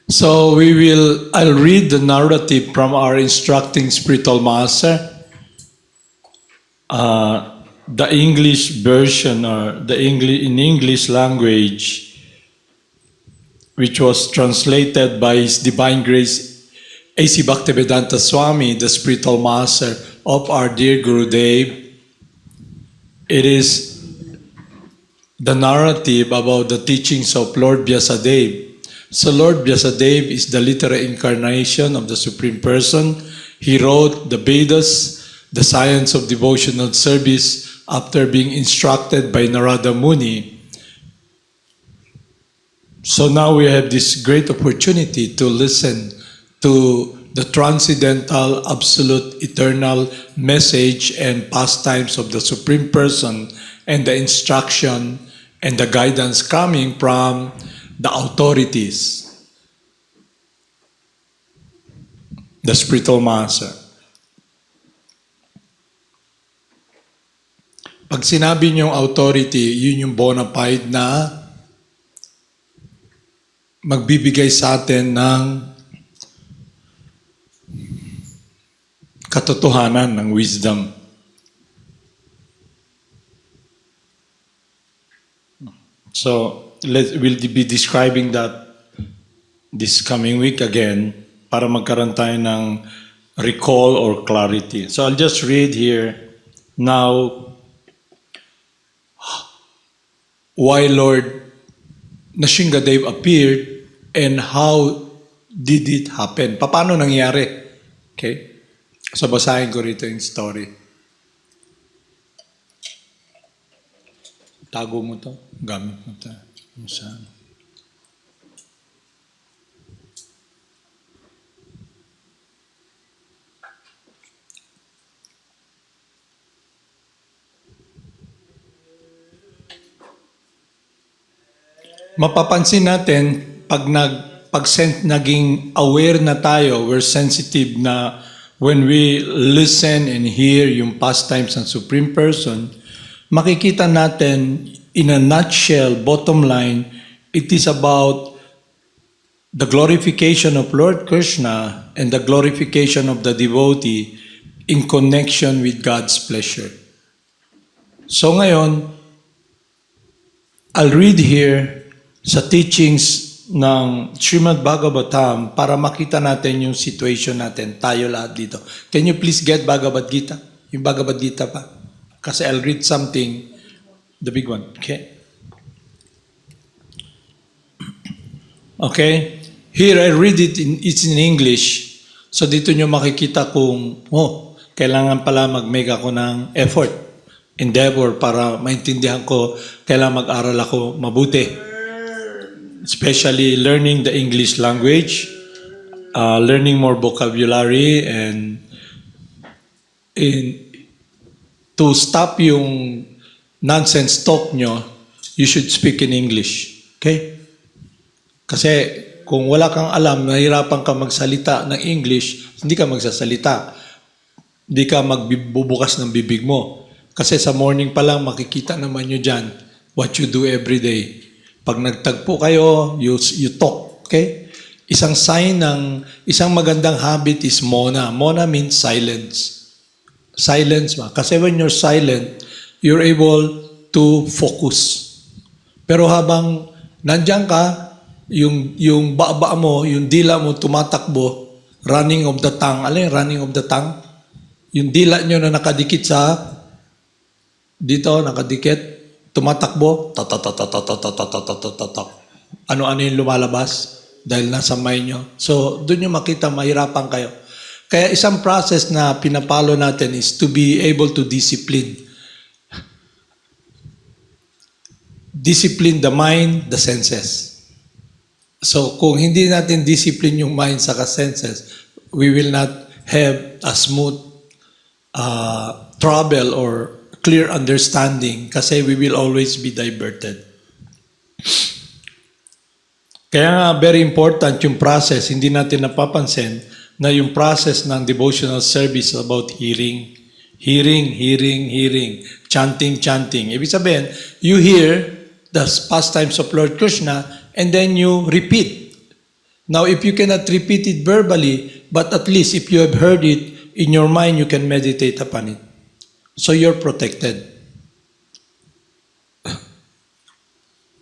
So I'll read the narrative from our instructing spiritual master, the English version or in English language, which was translated by His Divine Grace A.C. Bhaktivedanta Swami, the spiritual master of our dear Gurudev. It is the narrative about the teachings of Lord Vyasadeva. So Lord Vyasadeva is the literal incarnation of the Supreme Person. He wrote the Vedas, the science of devotional service, after being instructed by Narada Muni. So now we have this great opportunity to listen to the transcendental, absolute, eternal message and pastimes of the Supreme Person and the instruction and the guidance coming from the authorities, the spiritual master. Pag sinabi niyong authority, yun yung bona fide na magbibigay sa atin ng katotohanan, ng wisdom. So, we'll be describing that this coming week again para magkaroon tayo ng recall or clarity. So I'll just read here now why Lord Nrsingadev appeared and how did it happen. Paano nangyari? Okay? So basahin ko rito yung story. Tago mo to. Gamit mo to. Saan? Mapapansin natin pag naging aware na tayo, we're sensitive na when we listen and hear yung pastimes ng Supreme Person, makikita natin in a nutshell, bottom line, it is about the glorification of Lord Krishna and the glorification of the devotee in connection with God's pleasure. So ngayon, I'll read here sa teachings ng Srimad Bhagavatam para makita natin yung situation natin, tayo lahat dito. Can you please get Bhagavad Gita? Yung Bhagavad Gita pa. Kasi I'll read something, the big one, okay? Okay? Here I read it, it's in English. So dito nyo makikita kung, kailangan pala mag-make ako ng effort, endeavor para maintindihan ko, kailangan mag-aral ako mabuti. Especially learning the English language, learning more vocabulary, and to stop yung nonsense talk nyo, you should speak in English. Okay? Kasi kung wala kang alam, nahirapan ka magsalita ng English, hindi ka magsasalita. Hindi ka magbubukas ng bibig mo. Kasi sa morning pa lang, makikita naman nyo dyan what you do every day. Pag nagtagpo kayo, you talk. Okay? Isang magandang habit is mona. Mona means silence. Silence ba? Kasi when you're silent, you're able to focus. Pero habang nandiyan ka, yung baba mo, yung dila mo tumatakbo, running of the tongue. Alin running of the tongue? Yung dila nyo na nakadikit sa, dito, nakadikit, tumatakbo, ano-ano yung lumalabas dahil nasa may nyo. So, doon yung makita, mahirapan kayo. Kaya isang process na pinapalo natin is to be able to discipline. Discipline the mind, the senses. So kung hindi natin discipline yung mind sa senses, we will not have a smooth travel or clear understanding kasi we will always be diverted. Kaya nga very important yung process, hindi natin napapansin na yung process ng devotional service about hearing. Hearing, chanting. Ibig sabihin, you hear the pastimes of Lord Krishna and then you repeat. Now, if you cannot repeat it verbally, but at least if you have heard it in your mind, you can meditate upon it. So you're protected.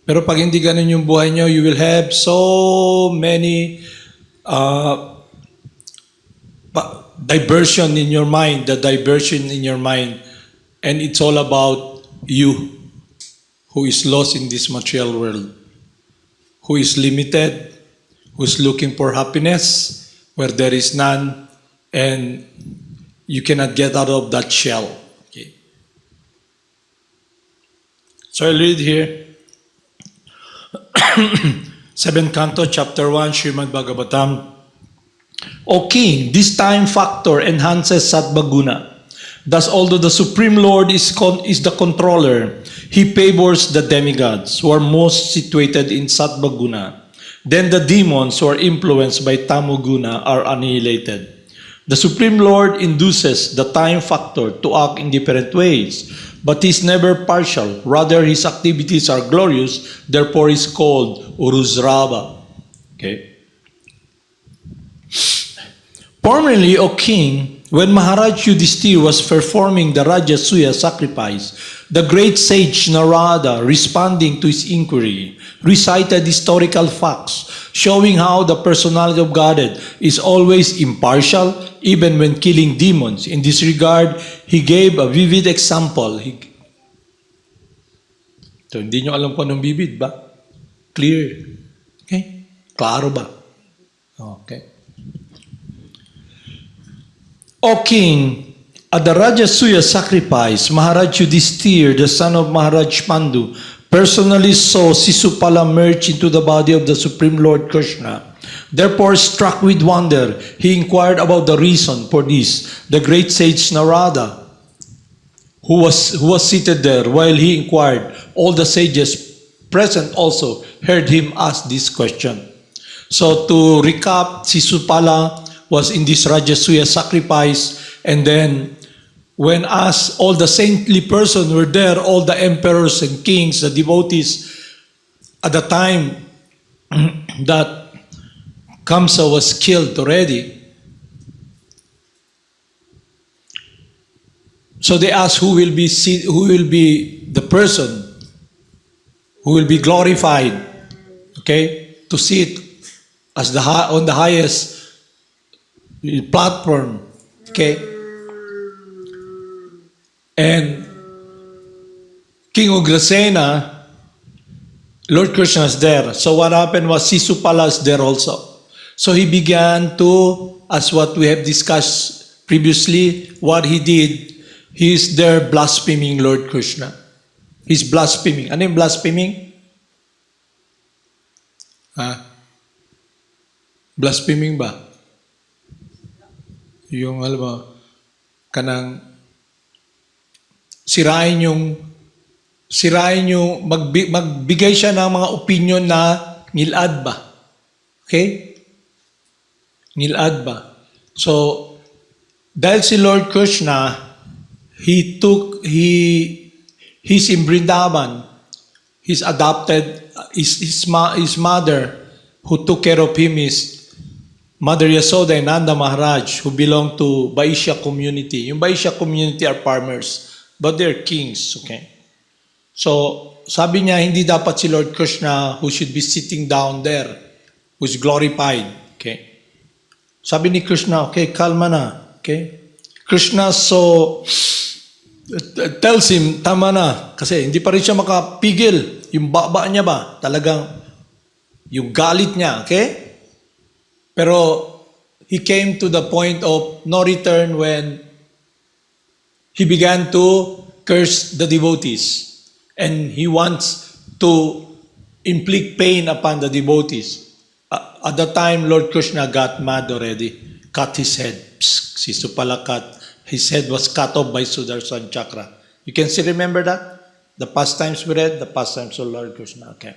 Pero pag hindi ganun yung buhay nyo, you will have so many diversion in your mind, and it's all about you, who is lost in this material world, who is limited, who is looking for happiness where there is none, and you cannot get out of that shell. Okay. So I read here, 7th Canto, Chapter 1, Srimad Bhagavatam. O King, this time factor enhances Sattva Guna. Thus, although the Supreme Lord is the controller, He favors the demigods who are most situated in Sattva Guna. Then the demons who are influenced by Tamo Guna are annihilated. The Supreme Lord induces the time factor to act in different ways, but He is never partial. Rather, His activities are glorious, therefore He is called Uruzrava. Okay. Formerly, O King, when Maharaj Yudhishthira was performing the Rajasuya sacrifice, the great sage Narada, responding to his inquiry, recited historical facts showing how the personality of Godhead is always impartial, even when killing demons. In this regard, he gave a vivid example. So, hindi nyo alam kung anong vivid ba? Clear. Okay? Klaro ba? Okay. O King, at the Rajasuya sacrifice, Maharaj Yudhishthira, the son of Maharaj Pandu, personally saw Sisupala merge into the body of the Supreme Lord Krishna. Therefore, struck with wonder, he inquired about the reason for this. The great sage Narada, who was seated there while he inquired, all the sages present also heard him ask this question. So to recap, Sisupala was in this Rajasuya sacrifice, and then when all the saintly persons were there, all the emperors and kings, the devotees, at the time that Kamsa was killed already, so they asked who will be the person who will be glorified, okay, to sit as on the highest platform, okay? And King Ugrasena, Lord Krishna is there. So what happened was Sisupala is there also. So he began to, as what we have discussed previously, what he did, he is there blaspheming Lord Krishna. He's blaspheming. Ano yung blaspheming? Blaspheming ba? Yung alam mo, kanang sirain yung magbigay siya ng mga opinion na ngilad ba. Okay? Ngilad ba. So, dahil si Lord Krishna, he's in Vrindavan, he's adopted, his mother who took care of him is Mother Yasoda and Nanda Maharaj, who belong to Vaishya community. Yung Vaishya community are farmers, but they're kings, okay? So, sabi niya, hindi dapat si Lord Krishna who should be sitting down there, who's glorified, okay? Sabi ni Krishna, okay, kalma na, okay? Krishna tells him, tama na, kasi hindi pa rin siya makapigil. Yung baba niya ba, talagang yung galit niya, okay? Pero he came to the point of no return when he began to curse the devotees. And he wants to inflict pain upon the devotees. At the time, Lord Krishna got mad already. Cut his head. Sisupala cut. His head was cut off by Sudarshan Chakra. You can still remember that? The pastimes we read, the pastimes of Lord Krishna. Okay.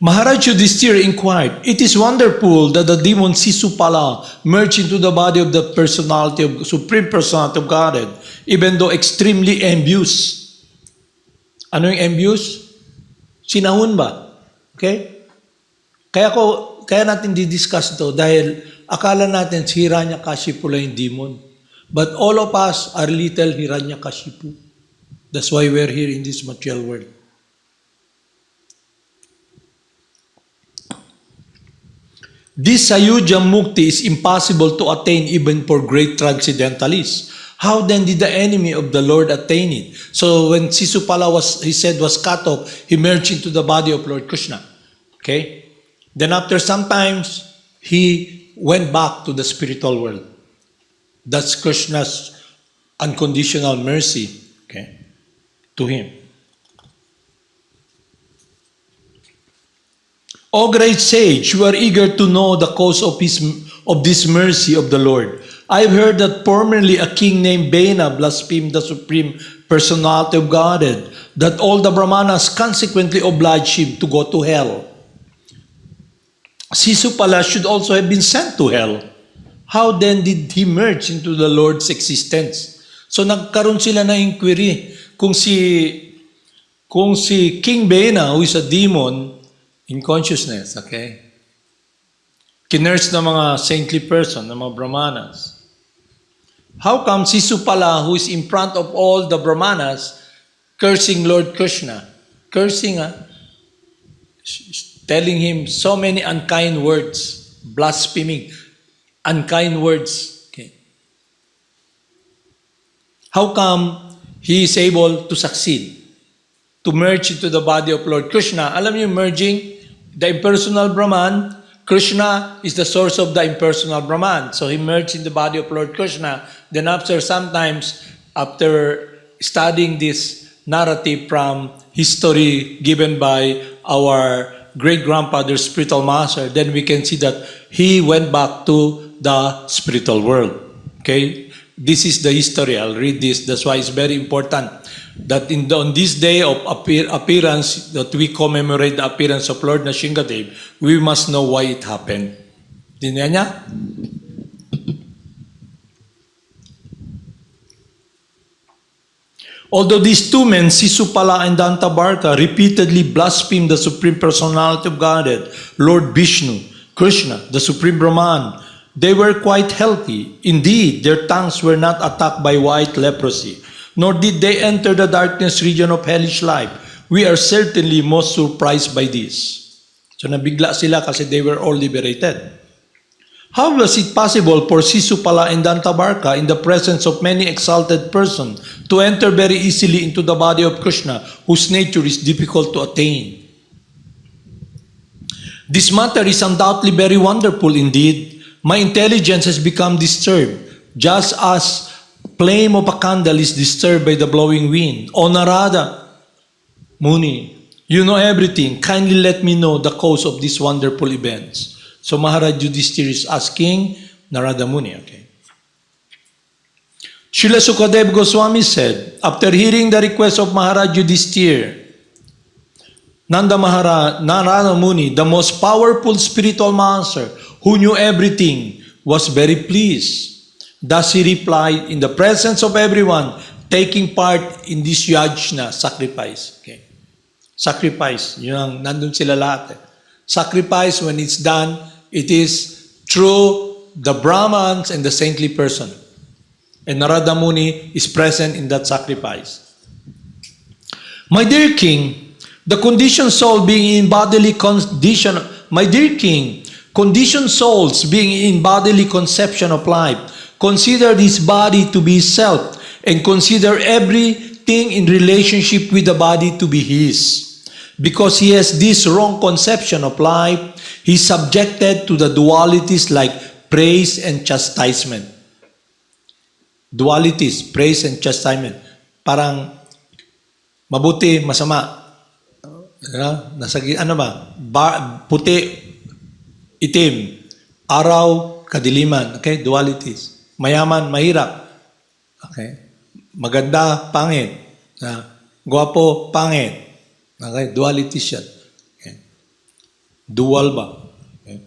Maharaj Yudhishthira inquired, it is wonderful that the demon Sisupala merged into the body of the personality of Supreme Personality of Godhead, even though extremely envious. Ano yung envious? Sinahun ba? Okay? Kaya natin didiscuss ito dahil akala natin si Hiranyakashipu lang yung demon. But all of us are little Hiranyakashipu. That's why we're here in this material world. This Sayujya Mukti is impossible to attain even for great transcendentalists. How then did the enemy of the Lord attain it? So when Sisupala was cut off, he merged into the body of Lord Krishna. Okay? Then after some times, he went back to the spiritual world. That's Krishna's unconditional mercy, okay, to him. O great sage, you are eager to know the cause of this mercy of the Lord. I've heard that formerly a king named Bena blasphemed the Supreme Personality of Godhead, that all the Brahmanas consequently obliged him to go to hell. Sisupala should also have been sent to hell. How then did he merge into the Lord's existence? So nagkaroon sila ng inquiry kung si King Bena, who is a demon in consciousness, okay? Kinurse ng mga saintly person, ng mga Brahmanas. How come Sisupala, who is in front of all the Brahmanas, cursing Lord Krishna? Cursing, telling him so many unkind words, blaspheming, unkind words. Okay. How come he is able to succeed, to merge into the body of Lord Krishna? Alam niyo, merging the impersonal Brahman, Krishna is the source of the impersonal Brahman. So he merged in the body of Lord Krishna. Then after studying this narrative from history given by our great-grandfather, spiritual master, then we can see that he went back to the spiritual world. Okay? This is the history. I'll read this. That's why it's very important that on this day of appearance, that we commemorate the appearance of Lord Nrsimhadev, we must know why it happened. Dinyan niya? Although these two men, Sisupala and Dantabarka, repeatedly blasphemed the Supreme Personality of Godhead, Lord Vishnu, Krishna, the Supreme Brahman, they were quite healthy. Indeed, their tongues were not attacked by white leprosy, nor did they enter the darkness region of hellish life. We are certainly most surprised by this. So nabigla sila kasi they were all liberated. How was it possible for Sisupala and Dantabarka, in the presence of many exalted persons, to enter very easily into the body of Krishna, whose nature is difficult to attain? This matter is undoubtedly very wonderful indeed. My intelligence has become disturbed, just as flame of a candle is disturbed by the blowing wind. O Narada Muni, you know everything. Kindly let me know the cause of these wonderful events. So Maharaj Yudhishthira is asking Narada Muni. Okay. Srila Sukadeva Goswami said, after hearing the request of Maharaj Yudhishthira, Narada Muni, the most powerful spiritual master who knew everything, was very pleased. Thus he replied, in the presence of everyone taking part in this yajna, sacrifice. Okay. Sacrifice, yun ang nandun sila lahat. Sacrifice, when it's done, it is through the Brahmans and the saintly person. And Narada Muni is present in that sacrifice. My dear king, the conditioned soul being in bodily condition, my dear king, conditioned souls being in bodily conception of life, consider this body to be self, and consider everything in relationship with the body to be his. Because he has this wrong conception of life, he is subjected to the dualities like praise and chastisement. Dualities, praise and chastisement. Parang mabuti, masama. Puti, itim, araw, kadiliman. Okay, dualities. Mayaman, mahirap. Okay. Maganda, pangit. Guwapo, pangit. Okay, duality siya. Okay. Dual ba? Okay.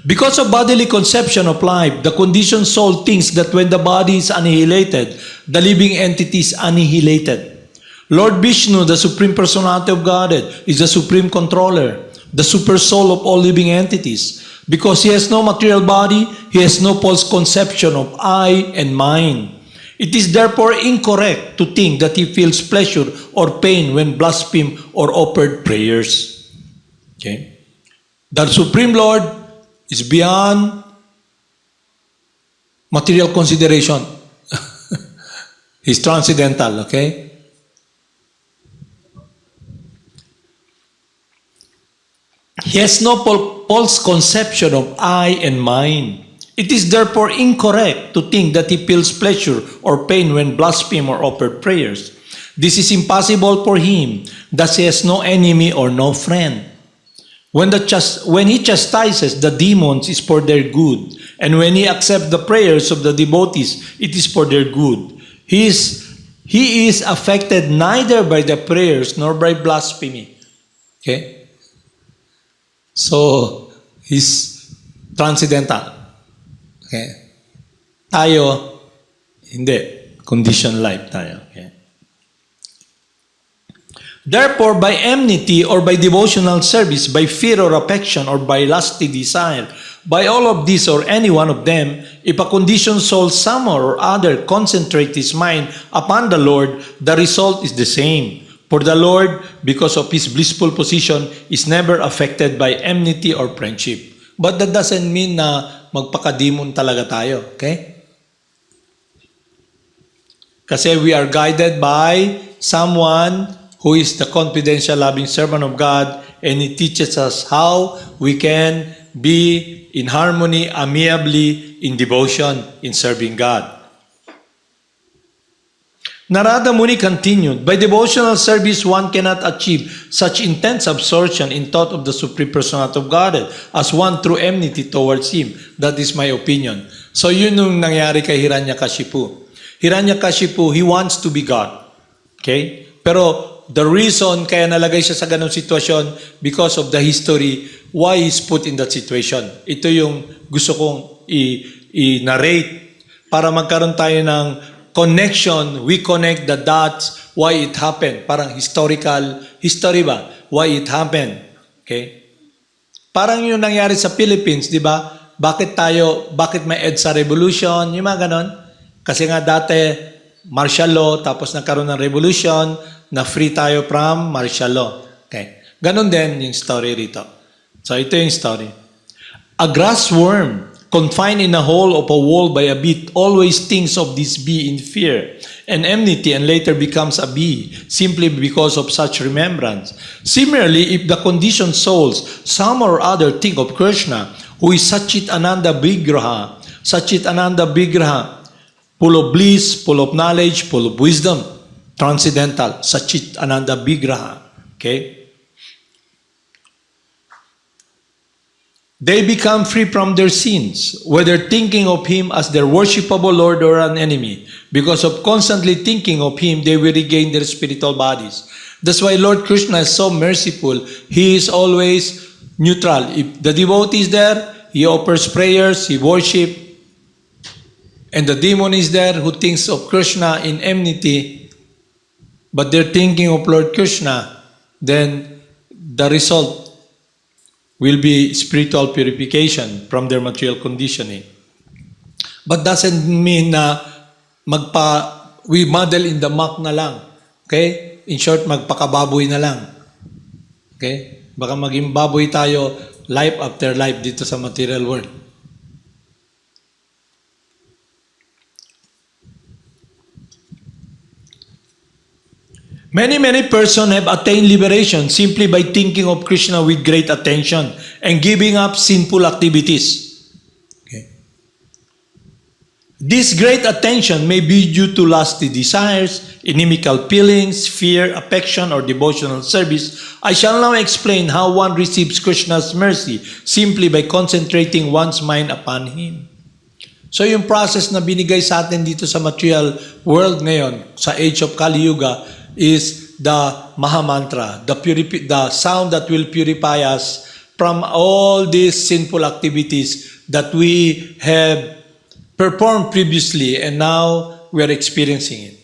Because of bodily conception of life, the conditioned soul thinks that when the body is annihilated, the living entity is annihilated. Lord Vishnu, the Supreme Personality of Godhead, is the Supreme Controller. the super soul of all living entities. Because he has no material body, he has no false conception of I and mine. It is therefore incorrect to think that he feels pleasure or pain when blasphemed or offered prayers. Okay? The Supreme Lord is beyond material consideration. He's transcendental, okay? He has no false conception of I and mine. It is therefore incorrect to think that he feels pleasure or pain when blasphemed or offered prayers. This is impossible for him, thus he has no enemy or no friend. When he chastises the demons, it is for their good. And when he accepts the prayers of the devotees, it is for their good. He is affected neither by the prayers nor by blasphemy. Okay? So, he's transcendental. Okay? Tayo, hindi. Conditioned life tayo. Okay? Therefore, by enmity or by devotional service, by fear or affection, or by lusty desire, by all of these or any one of them, if a conditioned soul somehow or other concentrate his mind upon the Lord, the result is the same. For the Lord, because of his blissful position, is never affected by enmity or friendship. But that doesn't mean na magpakademon talaga tayo, okay? Kasi we are guided by someone who is the confidential loving servant of God, and he teaches us how we can be in harmony, amiably, in devotion, in serving God. Narada Muni continued, by devotional service, one cannot achieve such intense absorption in thought of the Supreme Personality of Godhead as one through enmity towards Him. That is my opinion. So yun yung nangyari kay Hiranyakashipu. Hiranyakashipu, he wants to be God. Okay? Pero the reason kaya nalagay siya sa ganong sitwasyon because of the history why he's put in that situation. Ito yung gusto kong i-narrate para magkaroon tayo ng connection, we connect the dots, why it happened. Parang history ba? Why it happened. Okay? Parang yung nangyari sa Philippines, di ba? Bakit may EDSA revolution? Yung mga ganon. Kasi nga dati, martial law, tapos nagkaroon ng revolution, na free tayo from martial law. Okay. Ganon din yung story rito. So ito yung story. A grass worm, confined in a hole of a wall by a bee, always thinks of this bee in fear and enmity, and later becomes a bee simply because of such remembrance. Similarly, if the conditioned souls, some or other, think of Krishna, who is Satchit Ananda Vigraha, full of bliss, full of knowledge, full of wisdom, transcendental, Satchit Ananda Vigraha. Okay? They become free from their sins, whether thinking of Him as their worshipable Lord or an enemy. Because of constantly thinking of Him, they will regain their spiritual bodies. That's why Lord Krishna is so merciful. He is always neutral. If the devotee is there, He offers prayers, He worship. And the demon is there who thinks of Krishna in enmity, but they're thinking of Lord Krishna, then the result will be spiritual purification from their material conditioning. But doesn't mean na we muddle in the muck na lang. Okay? In short, magpakababoy na lang. Okay? Baka maging baboy tayo life after life dito sa material world. Many persons have attained liberation simply by thinking of Krishna with great attention and giving up sinful activities. Okay. This great attention may be due to lusty desires, inimical feelings, fear, affection, or devotional service. I shall now explain how one receives Krishna's mercy simply by concentrating one's mind upon Him. So yung process na binigay sa atin dito sa material world ngayon, sa age of Kali Yuga, is the Mahamantra, the sound that will purify us from all these sinful activities that we have performed previously and now we are experiencing it.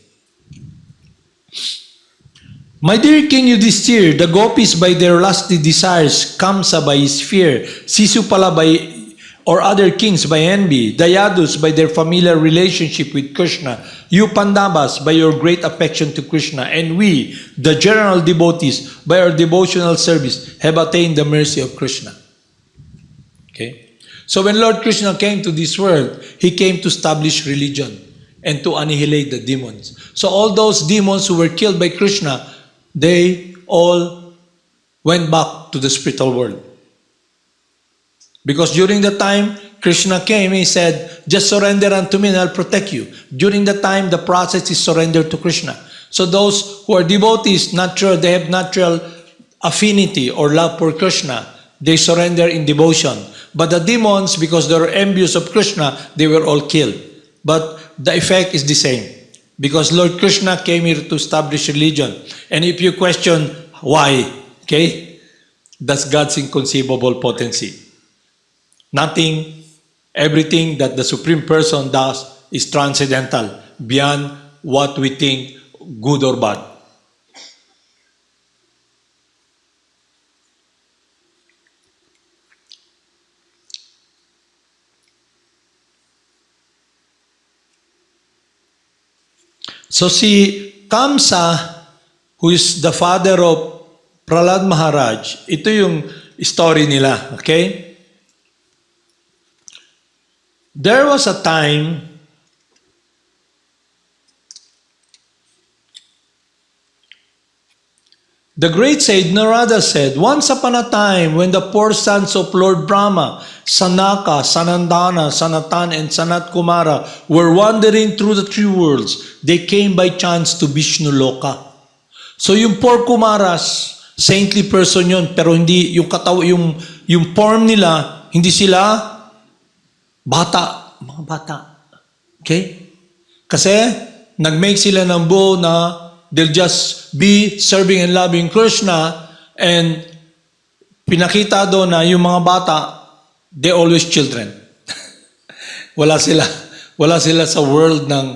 My dear King Yudhisthira, the gopis by their lusty desires, Kamsa by his fear, Sisupala by or other kings by envy, the Yadus by their familiar relationship with Krishna, you Pandavas by your great affection to Krishna, and we, the general devotees, by our devotional service, have attained the mercy of Krishna. Okay? So when Lord Krishna came to this world, He came to establish religion and to annihilate the demons. So all those demons who were killed by Krishna, they all went back to the spiritual world. Because during the time Krishna came, He said, just surrender unto me and I'll protect you. During the time, the process is surrender to Krishna. So those who are devotees, natural, they have natural affinity or love for Krishna. They surrender in devotion. But the demons, because they were envious of Krishna, they were all killed. But the effect is the same. Because Lord Krishna came here to establish religion. And if you question why, okay, that's God's inconceivable potency. Nothing, everything that the Supreme Person does is transcendental, beyond what we think good or bad. So si Kamsa, who is the father of Prahlad Maharaj, ito yung story nila, okay? There was a time the great sage Narada said, once upon a time when the four sons of Lord Brahma, Sanaka, Sanandana, Sanatan, and Sanat Kumara were wandering through the three worlds, they came by chance to Vishnu Loka. So yung four Kumaras, saintly person yun, pero hindi yung yung form nila, hindi sila bata, mga bata. Okay? Kasi nag-make sila ng buo na they'll just be serving and loving Krishna, and pinakita doon na yung mga bata, they always children. wala sila sa world ng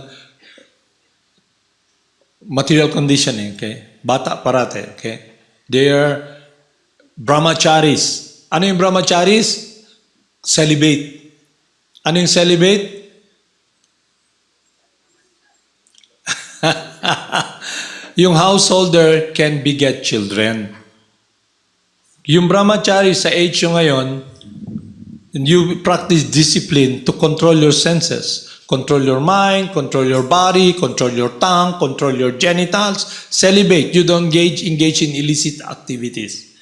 material conditioning, okay? Bata parate, okay? They are brahmacharis. Ano yung brahmacharis? Celibate. Ano yung celibate? Yung householder can beget children. Yung brahmachari sa age yung ngayon, you practice discipline to control your senses. Control your mind, control your body, control your tongue, control your genitals. Celibate. You don't engage in illicit activities.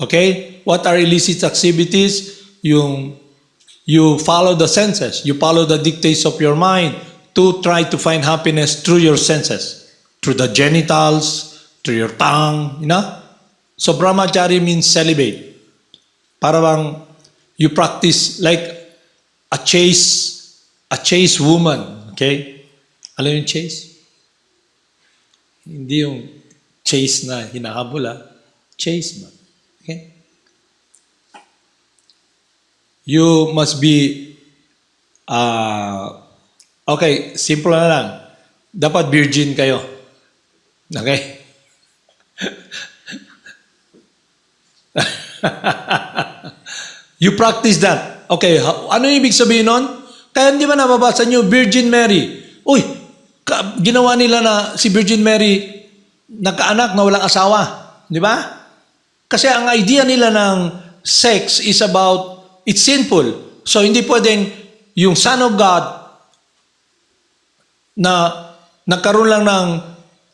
Okay? What are illicit activities? You follow the senses. You follow the dictates of your mind to try to find happiness through your senses. Through the genitals, through your tongue, you know? So brahmachari means celibate. Para bang you practice like a chaste woman, okay? Alam yung chaste? Hindi yung chaste na hinahabol, chaste ba? Okay? You must be, okay, simple na lang. Dapat virgin kayo. Okay? You practice that. Okay, ano yung ibig sabihin nun? Kaya hindi ba nababasa nyo, Virgin Mary? Uy, ginawa nila na si Virgin Mary nagkaanak na walang asawa. Di ba? Kasi ang idea nila ng sex is about, it's sinful. So hindi pwedeng yung Son of God na nagkaroon lang ng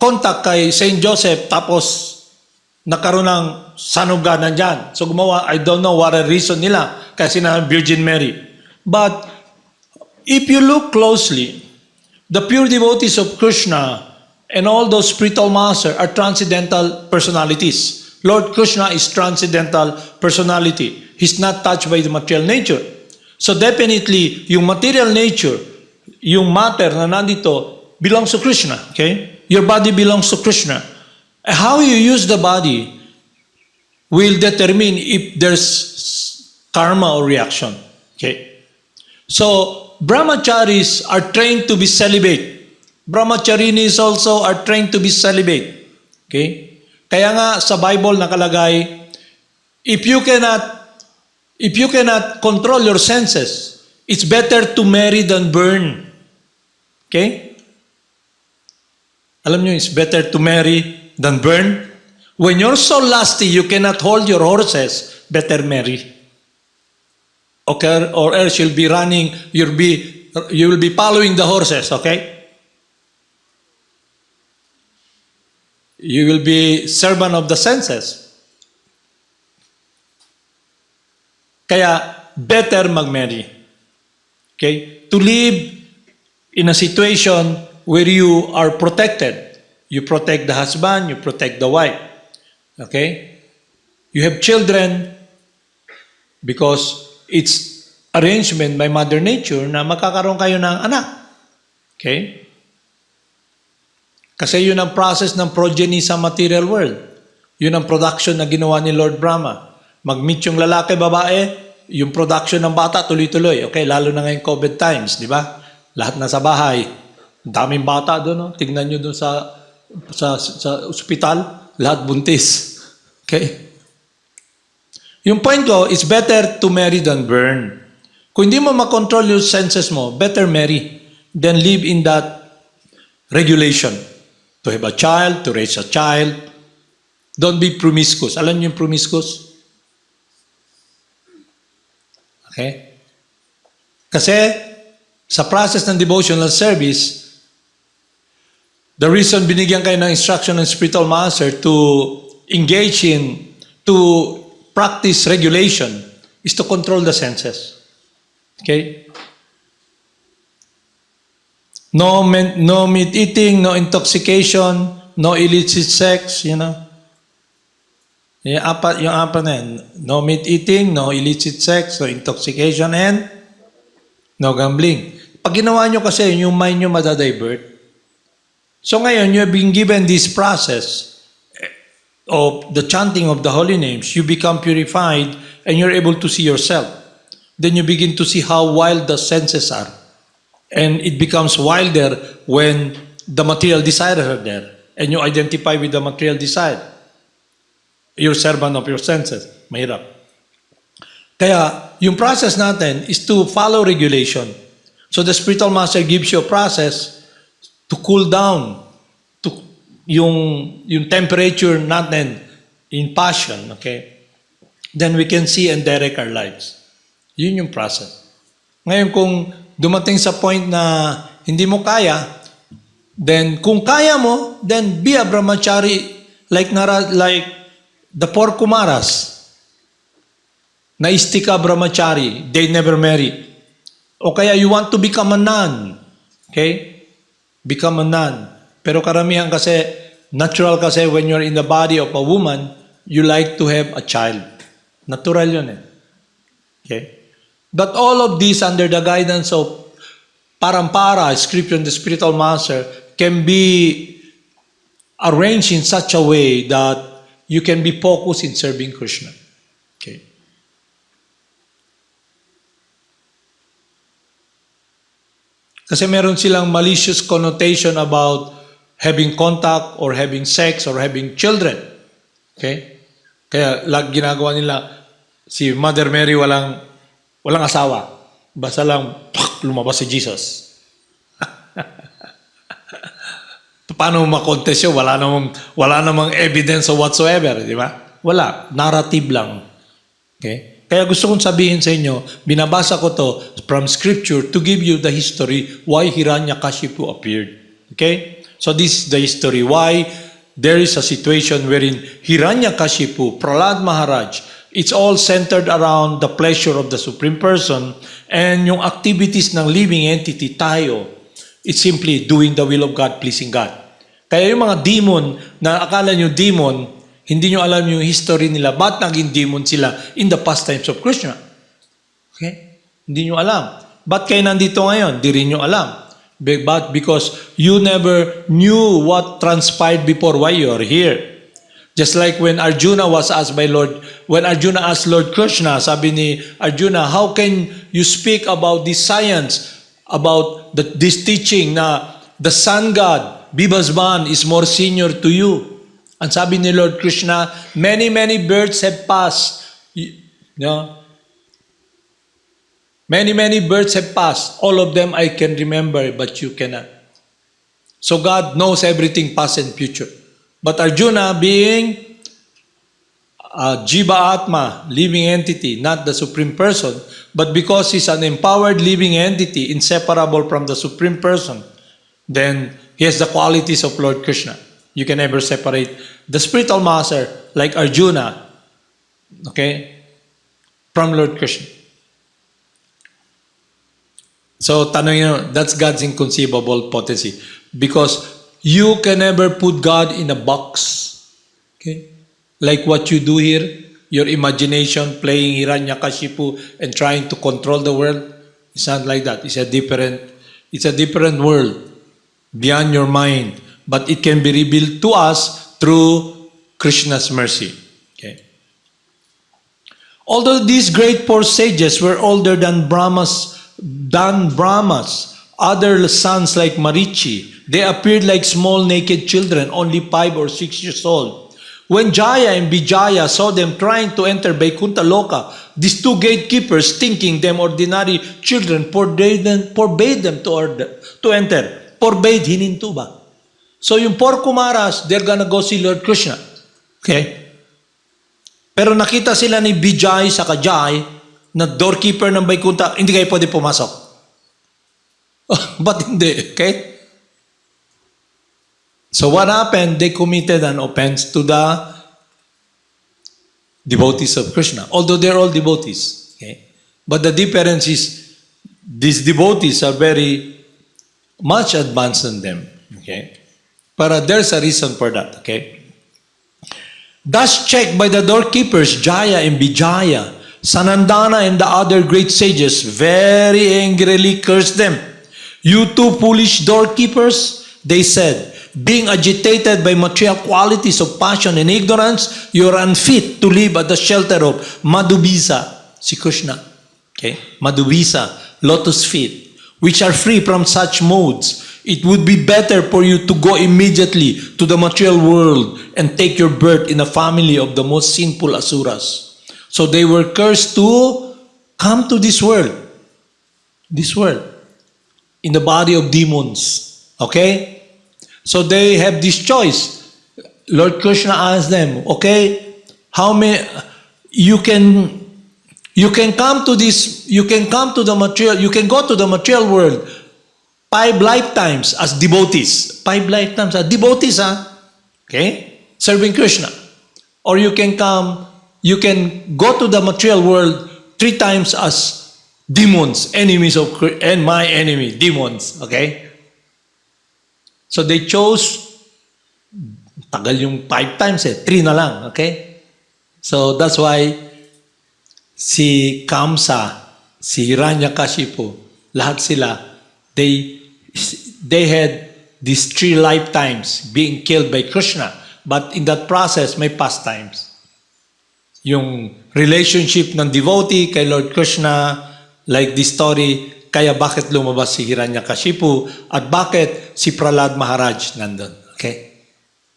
contact kay Saint Joseph tapos nagkaroon ng Son of God nandyan. So gumawa, I don't know what a reason nila kasi na Virgin Mary. But if you look closely, the pure devotees of Krishna and all those spiritual masters are transcendental personalities. Lord Krishna is transcendental personality. He's not touched by the material nature. So definitely, yung material nature, yung matter na nandito, belongs to Krishna. Okay? Your body belongs to Krishna. How you use the body will determine if there's karma or reaction. Okay? So, brahmacharis are trained to be celibate. Brahmacharinis also are trained to be celibate. Okay? Kaya nga sa Bible nakalagay, if you cannot control your senses, it's better to marry than burn. Okay? Alam nyo, it's better to marry than burn. When you're so lusty, you cannot hold your horses, better marry. Okay? Or else you'll be running, you will be following the horses, okay? You will be servant of the senses. Kaya, better mag-marry. Okay? To live in a situation where you are protected. You protect the husband, you protect the wife. Okay? You have children because it's arrangement by Mother Nature na magkakaroon kayo ng anak. Okay? Kasi yun ang process ng progeny sa material world. Yun ang production na ginawa ni Lord Brahma. Mag-meet yung lalaki, babae, yung production ng bata tuloy-tuloy. Okay, lalo na ngayong COVID times, di ba? Lahat na sa bahay. Daming bata doon, no? Tignan nyo doon sa ospital, lahat buntis. Okay? Yung point ko, it's better to marry than burn. Kung hindi mo makontrol yung senses mo, better marry than live in that regulation. To have a child, to raise a child. Don't be promiscuous. Alam niyo yung promiscuous? Okay? Kasi, sa process ng devotional service, the reason binigyan kayo ng instruction ng spiritual master to engage in, to practice regulation, is to control the senses. Okay? No meat eating, no intoxication, no illicit sex, you know. Yung apat na yan. No meat eating, no illicit sex, no intoxication, and no gambling. Pag ginawa nyo kasi, yung mind nyo madadivert. So ngayon, you have been given this process of the chanting of the holy names. You become purified and you're able to see yourself. Then you begin to see how wild the senses are. And it becomes wilder when the material desires are there. And you identify with the material desire. You're servant of your senses. Mahirap. Kaya, yung process natin is to follow regulation. So the spiritual master gives you a process to cool down to yung temperature natin in passion, okay? Then we can see and direct our lives. Yun yung process. Ngayon, kung dumating sa point na hindi mo kaya, then kung kaya mo, then be a brahmachari like the four Kumaras. Naistika brahmachari, they never marry. O kaya you want to become a nun. Okay? Become a nun. Pero karamihan kasi, natural kasi when you're in the body of a woman, you like to have a child. Natural yun eh. Okay? But all of this under the guidance of Parampara, scripture and the spiritual master, can be arranged in such a way that you can be focused in serving Krishna. Okay? Kasi meron silang malicious connotation about having contact or having sex or having children. Okay? Kaya ginagawa nila, si Mother Mary walang asawa. Basta lang, lumabas si Jesus. Paano makontest yun? Wala namang evidence or whatsoever. Di ba? Wala. Narrative lang. Okay? Kaya gusto kong sabihin sa inyo, binabasa ko to from scripture to give you the history why Hiranyakashipu appeared. Okay? So this is the history why there is a situation wherein Hiranyakashipu, Prahlad Maharaj, it's all centered around the pleasure of the Supreme Person and yung activities ng living entity tayo, it's simply doing the will of God, pleasing God. Kaya yung mga demon na akala nyo demon, hindi nyo alam yung history nila, ba't naging demon sila in the past times of Krishna? Okay? Hindi nyo alam. Ba't kayo nandito ngayon? Di rin nyo alam. But because you never knew what transpired before why you are here. Just like when Arjuna was asked by when Arjuna asked Lord Krishna, sabi ni Arjuna, how can you speak about this science, about this teaching na the sun god, Bibhasvan, is more senior to you? Ang sabi ni Lord Krishna, many, many birds have passed. No? Many, many birds have passed. All of them I can remember, but you cannot. So God knows everything past and future. But Arjuna, being a Jiva Atma, living entity, not the Supreme Person, but because he's an empowered living entity, inseparable from the Supreme Person, then he has the qualities of Lord Krishna. You can never separate the spiritual master, like Arjuna, okay, from Lord Krishna. So, tanong nyo, that's God's inconceivable potency. Because you can never put God in a box. Okay? Like what you do here, your imagination playing Hiranyakashipu and trying to control the world. It's not like that. It's a different world beyond your mind. But it can be revealed to us through Krishna's mercy. Okay? Although these great four sages were older than Brahma's, other sons like Marichi, they appeared like small naked children, only 5 or 6 years old. When Jaya and Vijaya saw them trying to enter Vaikuntha Loka, these two gatekeepers, thinking them ordinary children, forbade them to enter. Forbade, hininto ba? So yung four Kumaras, they're gonna go see Lord Krishna. Okay? Pero nakita sila ni Vijay sa Kajay na doorkeeper ng Vaikuntha, hindi kayo pwede pumasok. Ba't hindi? Okay? So what happened? They committed an offense to the devotees of Krishna. Although they're all devotees. Okay? But the difference is, these devotees are very much advanced than them. Okay? But there's a reason for that. Okay? Thus checked by the doorkeepers, Jaya and Vijaya, Sanandana and the other great sages very angrily cursed them. You two foolish doorkeepers, they said, being agitated by material qualities of passion and ignorance, you are unfit to live at the shelter of Madhubisa, si Krishna. Okay? Madhubisa, lotus feet, which are free from such modes. It would be better for you to go immediately to the material world and take your birth in a family of the most sinful asuras. So they were cursed to come to this world, in the body of demons. Okay? So they have this choice. Lord Krishna asked them, okay, how many, you can come to this, you can go to the material world 5 lifetimes as devotees. 5 lifetimes as devotees, okay? Serving Krishna. Or you can go to the material world 3 times as demons, enemies of Krishna, and my enemy, demons, okay? So they chose, tagal yung 5 times 3 na lang, okay? So that's why si Kamsa, si Hiranyakashipu, lahat sila, they had these 3 lifetimes being killed by Krishna. But in that process, may pastimes. Yung relationship ng devotee kay Lord Krishna, like this story, kaya bakit lumabas si Hiranyakashipu at bakit si Prahlad Maharaj nandun. Okay?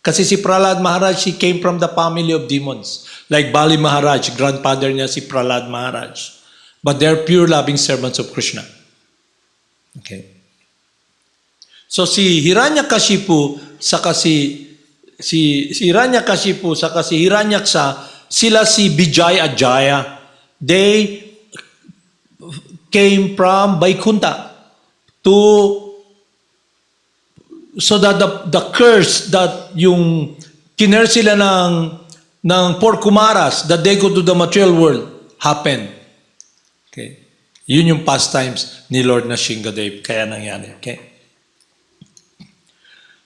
Kasi si Prahlad Maharaj, he came from the family of demons. Like Bali Maharaj, grandfather niya si Prahlad Maharaj. But they're pure loving servants of Krishna. Okay? So si Hiranyakashipu saka si Hiranyakashipu saka si Hiranyaksa, sila si Vijay at Jaya. They came from Vaikuntha so that the curse that yung kinurse sila ng 4 Kumaras that they go to the material world happened. Okay. Yun yung pastimes ni Lord Nrsimhadev. Kaya nangyari. Okay.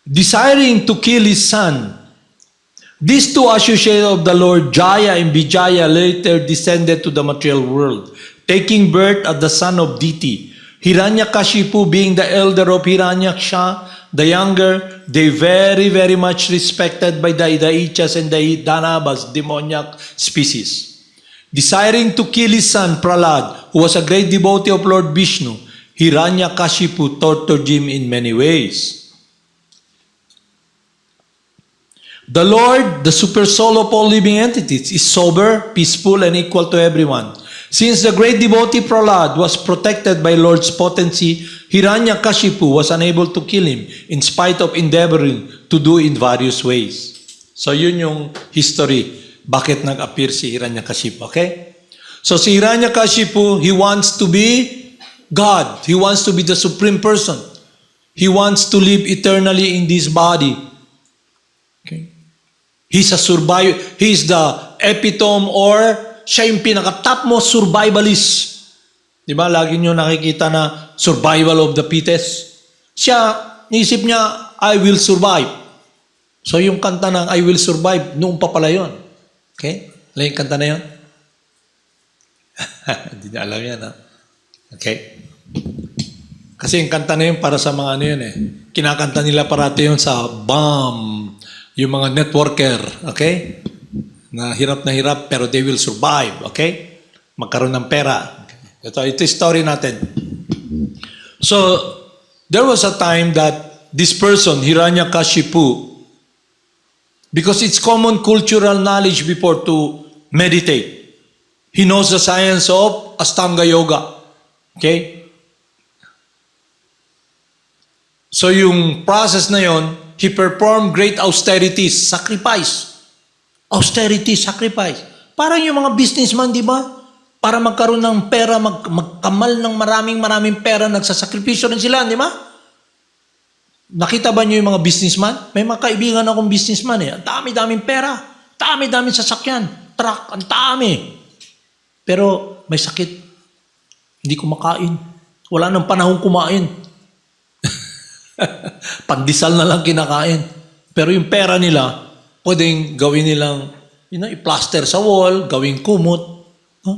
Desiring to kill his son, these two associates of the Lord, Jaya and Vijaya, later descended to the material world, taking birth as the son of Diti. Hiranyakashipu being the elder of Hiranyaksha, the younger, they very, very much respected by the Daityas and the Danabas, demoniac species. Desiring to kill his son, Prahlad, who was a great devotee of Lord Vishnu, Hiranyakashipu tortured him in many ways. The Lord, the super soul of all living entities, is sober, peaceful, and equal to everyone. Since the great devotee Prahlad was protected by Lord's potency, Hiranyakashipu was unable to kill him in spite of endeavoring to do in various ways. So yun yung history, bakit nag-appear si Hiranyakashipu, okay? So si Hiranyakashipu, he wants to be God. He wants to be the supreme person. He wants to live eternally in this body. Okay? He's a survivor. He's the epitome or siya yung pinaka-topmost survivalist. Di ba? Lagi nyo nakikita na survival of the fittest. Siya, naisip niya, I will survive. So yung kanta ng I will survive, noong pa pala yun. Okay? Alam yung kanta na yun? Hindi na alam yan, ha? Okay? Kasi yung kanta na yun para sa mga ano yun eh. Kinakanta nila parati yun sa BAM, yung mga networker, okay? Na hirap pero they will survive, okay? Magkaroon ng pera. Ito yung story natin. So, there was a time that this person, Hiranyakashipu, because it's common cultural knowledge before to meditate. He knows the science of Astanga Yoga. Okay? So yung process na yon, he performed great austerities, sacrifice. Austerity, sacrifice. Parang yung mga businessman, di ba? Para magkaroon ng pera, magkamal ng maraming pera, nagsasakripisyo rin sila, di ba? Nakita ba niyo yung mga businessman? May mga kaibigan akong businessman eh. Ang dami-daming pera. Dami-daming sasakyan. Truck, ang dami. Pero may sakit. Hindi kumakain. Wala nang panahon kumain. Pandesal na lang kinakain. Pero yung pera nila, pwedeng gawin nilang, i-plaster sa wall, gawing kumot. Huh?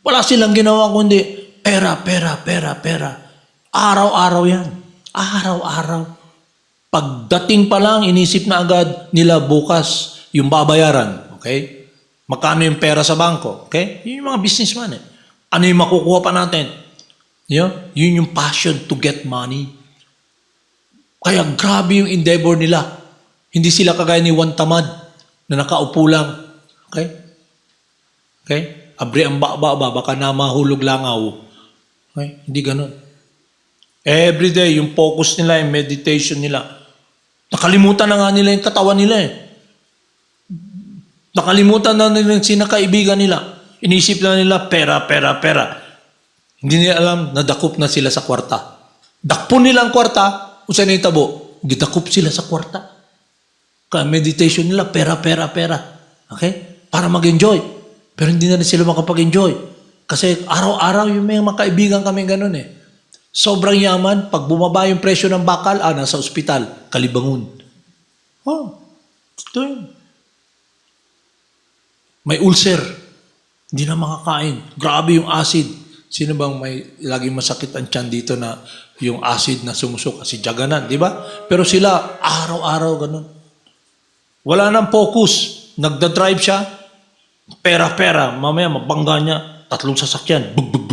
Wala silang ginawa kundi, pera. Araw-araw yan. Araw-araw. Pagdating pa lang, inisip na agad nila bukas yung babayaran. Okay? Magkano yung pera sa bangko? Okay? Yun yung mga businessman eh. Ano yung makukuha pa natin? Yun yung passion to get money. Kaya grabe yung endeavor nila. Hindi sila kagaya ni Juan Tamad na nakaupo lang. Okay? Okay? Abri ang baka na mahulog langaw. Okay? Hindi ganun. Every day, yung focus nila, yung meditation nila. Nakalimutan na nga nila yung katawan nila eh. Nakalimutan na nila yung sinakaibigan nila. Inisip na nila, pera. Hindi nila alam, nadakop na sila sa kwarta. Dakpon nila ang kwarta, kung saan yung tabo, gidakop sila sa kwarta. Kaya meditation nila, pera. Okay? Para mag-enjoy. Pero hindi na rin sila makapag-enjoy. Kasi araw-araw yung may mga kaibigan kami ganun eh. Sobrang yaman, pag bumaba yung presyo ng bakal, nasa ospital, Kalibangon. Oh, ito yun. May ulcer. Hindi na makakain. Grabe yung acid. Sino bang may laging masakit ang tiyan dito na yung acid na sumusok? Si Jaganan, di ba? Pero sila, araw-araw ganun. Wala nang focus. Nagda-drive siya. Pera. Mamaya, mabangga niya. 3 sasakyan. Bug.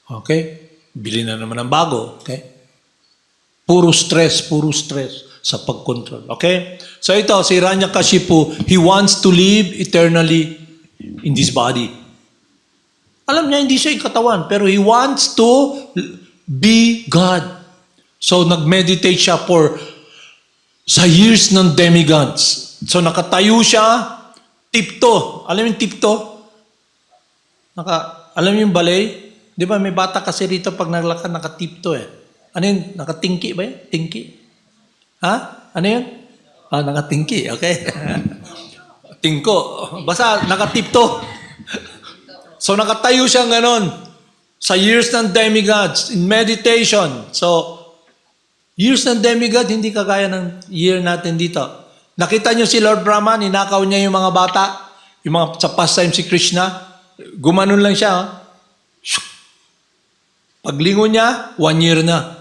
Okay? Bili na naman ng bago. Okay? Puro stress sa pag-control. Okay? So ito, si Hiranyakashipu, he wants to live eternally in this body. Alam niya, hindi siya yung katawan, pero he wants to be God. So nag-meditate siya sa years ng demigods. So nakatayo siya, tipto. Alam mo yung tipto? Alam mo yung ballet? Di ba may bata kasi rito pag naglakad nakatipto eh. Ano yun? Nakatingki ba yun? Tingki? Ha? Ano yun? Nakatingki. Okay. Tingko. Basta nakatipto. So nakatayo siya ganon. Sa years ng demigods. In meditation. So, years ng demigod, hindi kagaya ng year natin dito. Nakita niyo si Lord Brahma, ninakaw niya yung mga bata. Yung mga sa pastime si Krishna. Gumanon lang siya. Paglingon niya, 1 year na.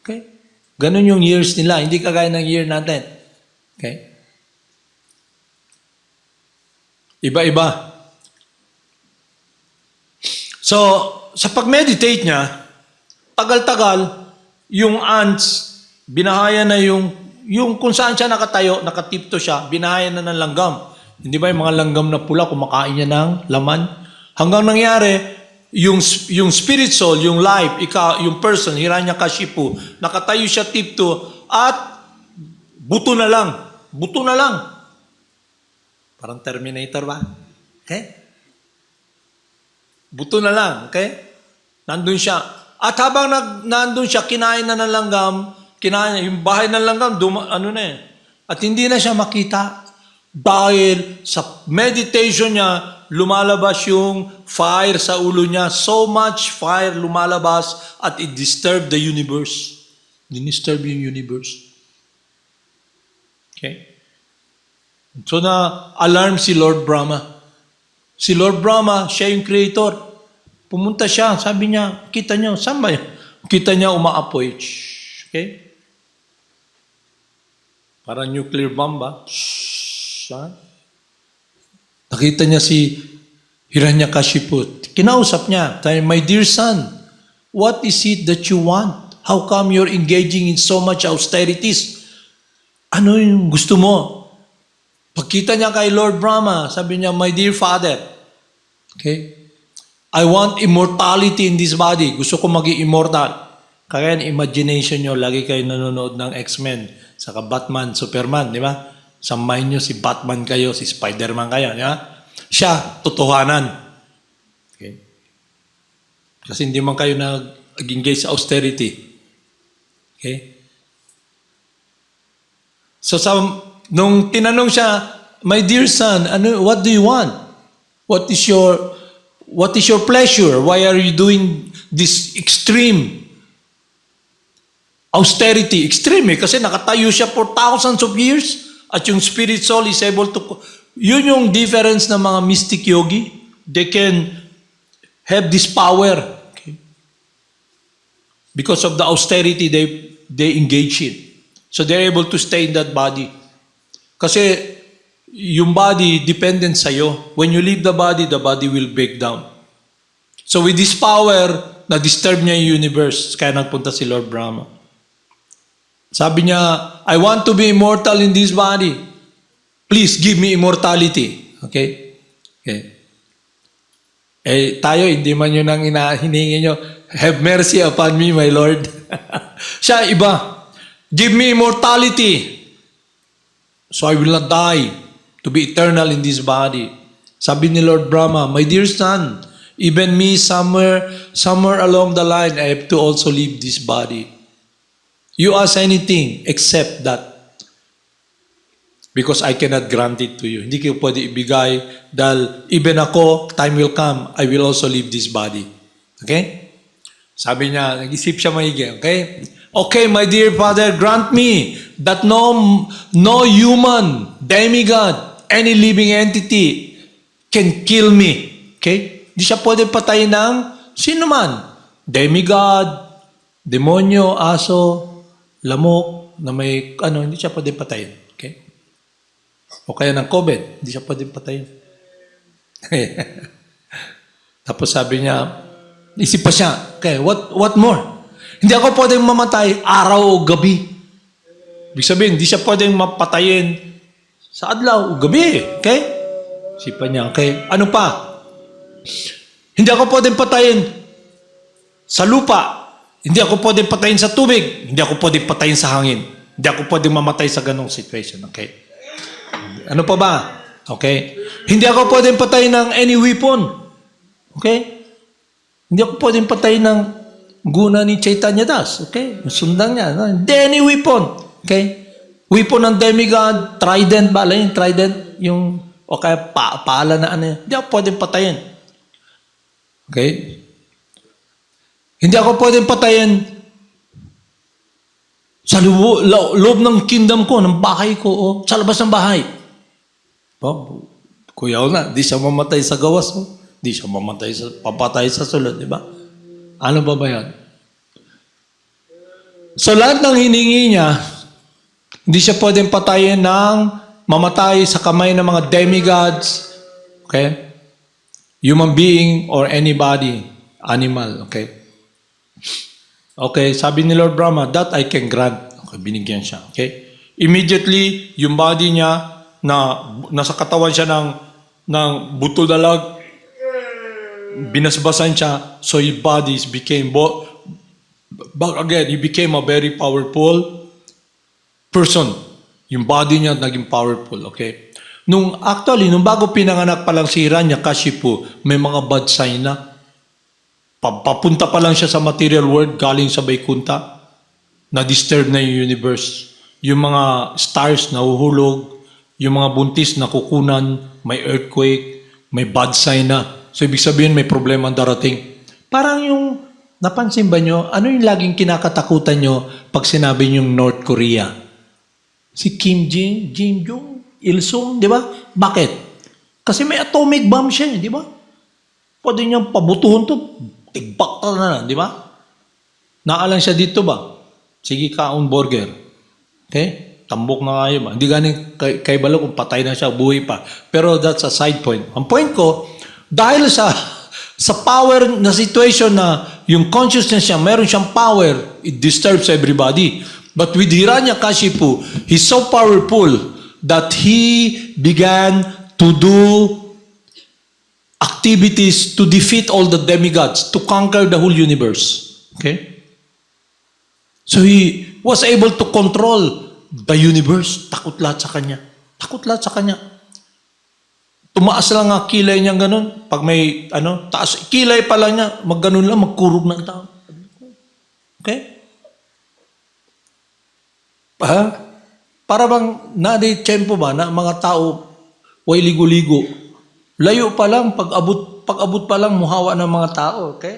Okay? Ganon yung years nila. Hindi kagaya ng year natin. Okay? Iba-iba. So, sa pag-meditate niya, tagal-tagal, yung ants, binahaya na yung yung kung saan siya nakatayo, nakatipto siya, binahayan na ng langgam. Hindi ba yung mga langgam na pula, kumakain niya ng laman? Hanggang nangyari, yung spirit soul, yung life, yung person, Hiranyakashipu, nakatayo siya tipto at buto na lang. Buto na lang. Parang Terminator ba? Okay? Buto na lang. Okay? Nandun siya. At habang nandun siya, kinain na ng langgam, yung bahay ng langgam, at hindi na siya makita. Dahil sa meditation niya, lumalabas yung fire sa ulo niya. So much fire lumalabas at it disturbed the universe. Dinisturb yung universe. Okay? So na-alarm si Lord Brahma. Si Lord Brahma, siya yung creator. Pumunta siya, sabi niya, kita niyo, saan ba yun? Kita niya umaapoy. Okay? Parang nuclear bomb ba? Nakita niya si Hiranyakashipu. Kinausap niya, my dear son, what is it that you want? How come you're engaging in so much austerities? Ano yung gusto mo? Pagkita niya kay Lord Brahma, sabi niya, my dear father, okay, I want immortality in this body. Gusto ko maging immortal. Kaya imagination nyo, lagi kayo nanonood ng X-Men, saka Batman, Superman, di ba? Samahin nyo si Batman kayo, si Spider-Man kayo. Di ba? Siya, totohanan. Okay? Kasi hindi man kayo nag-engage sa austerity. Okay? So, nung tinanong siya, my dear son, what do you want? What is your pleasure? Why are you doing this extreme austerity? Extreme kasi nakatayo siya for thousands of years. At yung spirit soul is able to... Yun yung difference ng mga mystic yogi. They can have this power. Okay? Because of the austerity they engage in. So they're able to stay in that body. Kasi yung body dependent sa'yo. When you leave the body will break down. So with this power, na-disturb niya yung universe. Kaya nagpunta si Lord Brahma. Sabi niya, I want to be immortal in this body. Please give me immortality. Okay? Okay. Tayo, hindi man yun ang hiningi nyo. Have mercy upon me, my Lord. Siya, iba. Give me immortality. So I will not die. To be eternal in this body. Sabi ni Lord Brahma, my dear son, even me, somewhere along the line, I have to also leave this body. You ask anything except that. Because I cannot grant it to you. Hindi ko pwede ibigay dahil even ako, time will come, I will also leave this body. Okay? Sabi niya, nag-isip siya maigi. Okay? Okay, my dear father, grant me that no human, demigod, any living entity can kill me. Okay? Hindi siya pwede patayin ng sino man. Demigod, demonyo, aso, lamok, na may, hindi siya pwede patayin. Okay? O kaya ng COVID, hindi siya pwede patayin. Tapos sabi niya, isip pa siya, okay, what more? Hindi ako pwedeng mamatay araw o gabi. Ibig sabihin, hindi siya pwedeng mapatayin sa adlaw o gabi. Okay? Isipan niya, okay, ano pa? Hindi ako pwedeng patayin sa lupa. Hindi ako pwedeng patayin sa tubig. Hindi ako pwedeng patayin sa hangin. Hindi ako pwedeng mamatay sa ganong situation. Okay? Ano pa ba? Okay? Hindi ako pwedeng patayin ng any weapon. Okay? Hindi ako pwedeng patayin ng guna ni Chaitanya Das. Okay? Sundan niya. Hindi any weapon. Okay? Weapon ng demigod, trident ba? Alam yung trident? Yung, o kaya paala na ano. Hindi ako pwedeng patayin. Okay? Hindi ako pwedeng patayin sa loob ng kingdom ko, ng bahay ko, o sa labas ng bahay. Kuya na, di siya mamatay sa gawas mo. Di siya papatay sa sulod, di ba? Ano ba yan? So lahat ng hiningi niya, hindi siya pwedeng patayin ng mamatay sa kamay ng mga demigods, okay? Human being or anybody, animal, okay? Okay, sabi ni Lord Brahma, that I can grant. Okay, binigyan siya. Okay? Immediately, yung body niya, na nasa katawan siya ng buto dalag, binasbasan siya, so his body became back again. He became a very powerful person. Yung body niya naging powerful, okay? Nung bago pinanganak pa lang si Hiranyakashipu, may mga bad sign na. Papunta pa lang siya sa material world, galing sa Vaikunta, na-disturb na yung universe. Yung mga stars nahuhulog, yung mga buntis na kukunan, may earthquake, may bad sign na. So, ibig sabihin may problema darating. Parang yung, napansin ba nyo, ano yung laging kinakatakutan nyo pag sinabi yung North Korea? Si Kim Jong Il-sung, di ba? Bakit? Kasi may atomic bomb siya, di ba? Pwede niyang pabutuhan to, tigbak na, di ba? Naalang siya dito ba? Sige, kaon burger. Okay? Tambok na kayo ba? Hindi ganing kay Balo kung patay na siya, buhay pa. Pero that's a side point. Ang point ko, dahil sa power na situation na yung consciousness niya, meron siyang power, it disturbs everybody. But with Hiranyakashipu, he's so powerful that he began to do activities to defeat all the demigods, to conquer the whole universe. Okay? So he was able to control the universe. Takot lahat sa kanya. Takot lahat sa kanya. Tumaas lang nga kilay niya ganun. Pag may, taas, kilay pa lang niya, magganon lang, magkurog ng tao. Okay? Para bang nadi-tsempo ba na mga tao way ligo-ligo. Layo pa lang, pag abot pa lang, muhawa ng mga tao. Okay?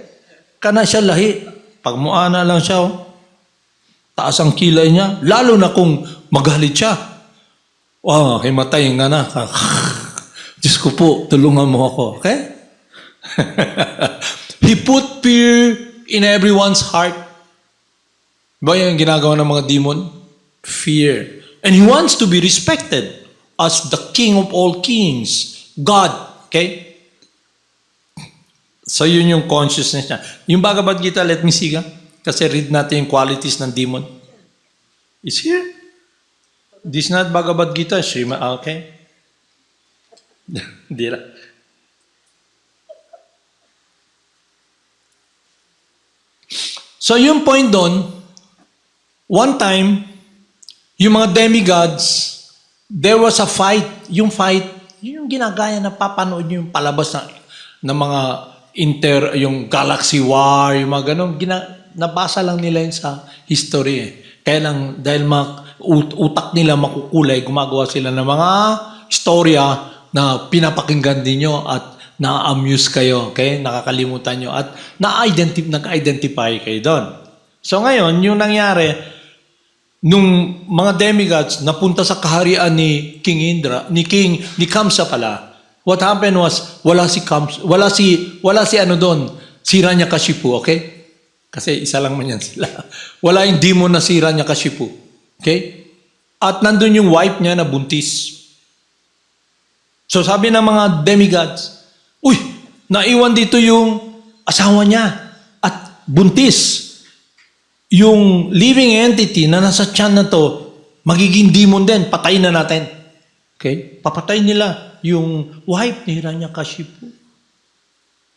Kana siya lahi. Pag muana lang siya, taas ang kilay niya, lalo na kung magalit siya. Himatay nga na. Diyos ko po, tulungan mo ako. Okay? He put fear in everyone's heart. Ba yung ginagawa ng mga demon? Fear. And he wants to be respected as the King of all kings. God. Okay? So yun yung consciousness niya. Yung Bhagavad Gita, let me see ka. Kasi read natin yung qualities ng demon. It's here. This is not Bhagavad Gita. Okay? Hindi lang. So yung point doon, one time, yung mga demigods, there was a fight. Yung fight, yung ginagaya na papanood yung palabas ng mga yung galaxy war, yung mga ganun, nabasa lang nila yun sa history eh. Kaya lang, dahil utak nila makukulay, gumagawa sila ng mga istorya na pinapakinggan ninyo at na-amuse kayo, okay? Nakakalimutan nyo at nag-identify kayo doon. So ngayon, yung nangyari, nung mga demigods napunta sa kaharian ni King Indra, ni Kamsa pala, what happened was, wala si Hiranyakashipu, okay? Kasi isa lang man yan sila. Wala yung demon na si Hiranyakashipu. Okay? At nandun yung wife niya na buntis. So sabi ng mga demigods, uy, naiwan dito yung asawa niya at buntis. Yung living entity na nasa tiyan na to, magiging demon din, patayin na natin. Okay? Papatay nila yung wife ni Hiranyakashipu.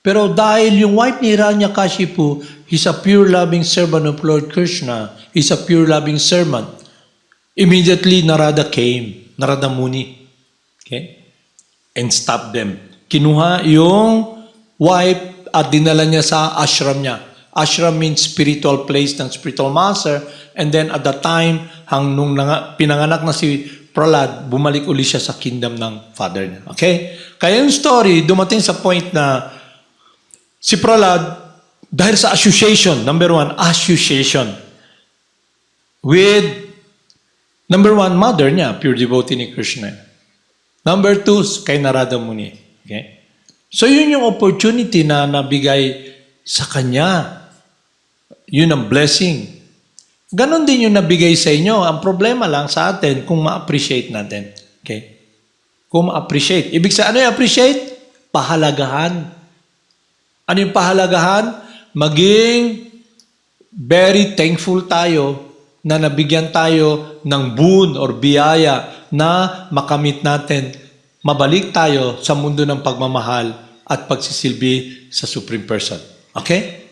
Pero dahil yung wife ni Hiranyakashipu, he's a pure loving servant of Lord Krishna. He's a pure loving servant. Immediately, Narada came. Narada Muni. Okay? And stopped them. Kinuha yung wife at dinala niya sa ashram niya. Ashram means spiritual place ng spiritual master. And then at the time, nung pinanganak na si Prahlad, bumalik uli siya sa kingdom ng father niya. Okay? Kaya yung story, dumating sa point na si Prahlad, dahil sa association, number one, association with, number one, mother niya, pure devotee ni Krishna. Number two, kay Narada Muni. Okay? So yun yung opportunity na nabigay sa kanya. Yun ang blessing. Ganon din yung nabigay sa inyo. Ang problema lang sa atin kung ma-appreciate natin. Okay? Kung ma-appreciate. Ibig sabihin, ano yung appreciate? Pahalagahan. Ano yung pahalagahan? Maging very thankful tayo na nabigyan tayo ng boon or biyaya na makamit natin, mabalik tayo sa mundo ng pagmamahal at pagsisilbi sa Supreme Person. Okay?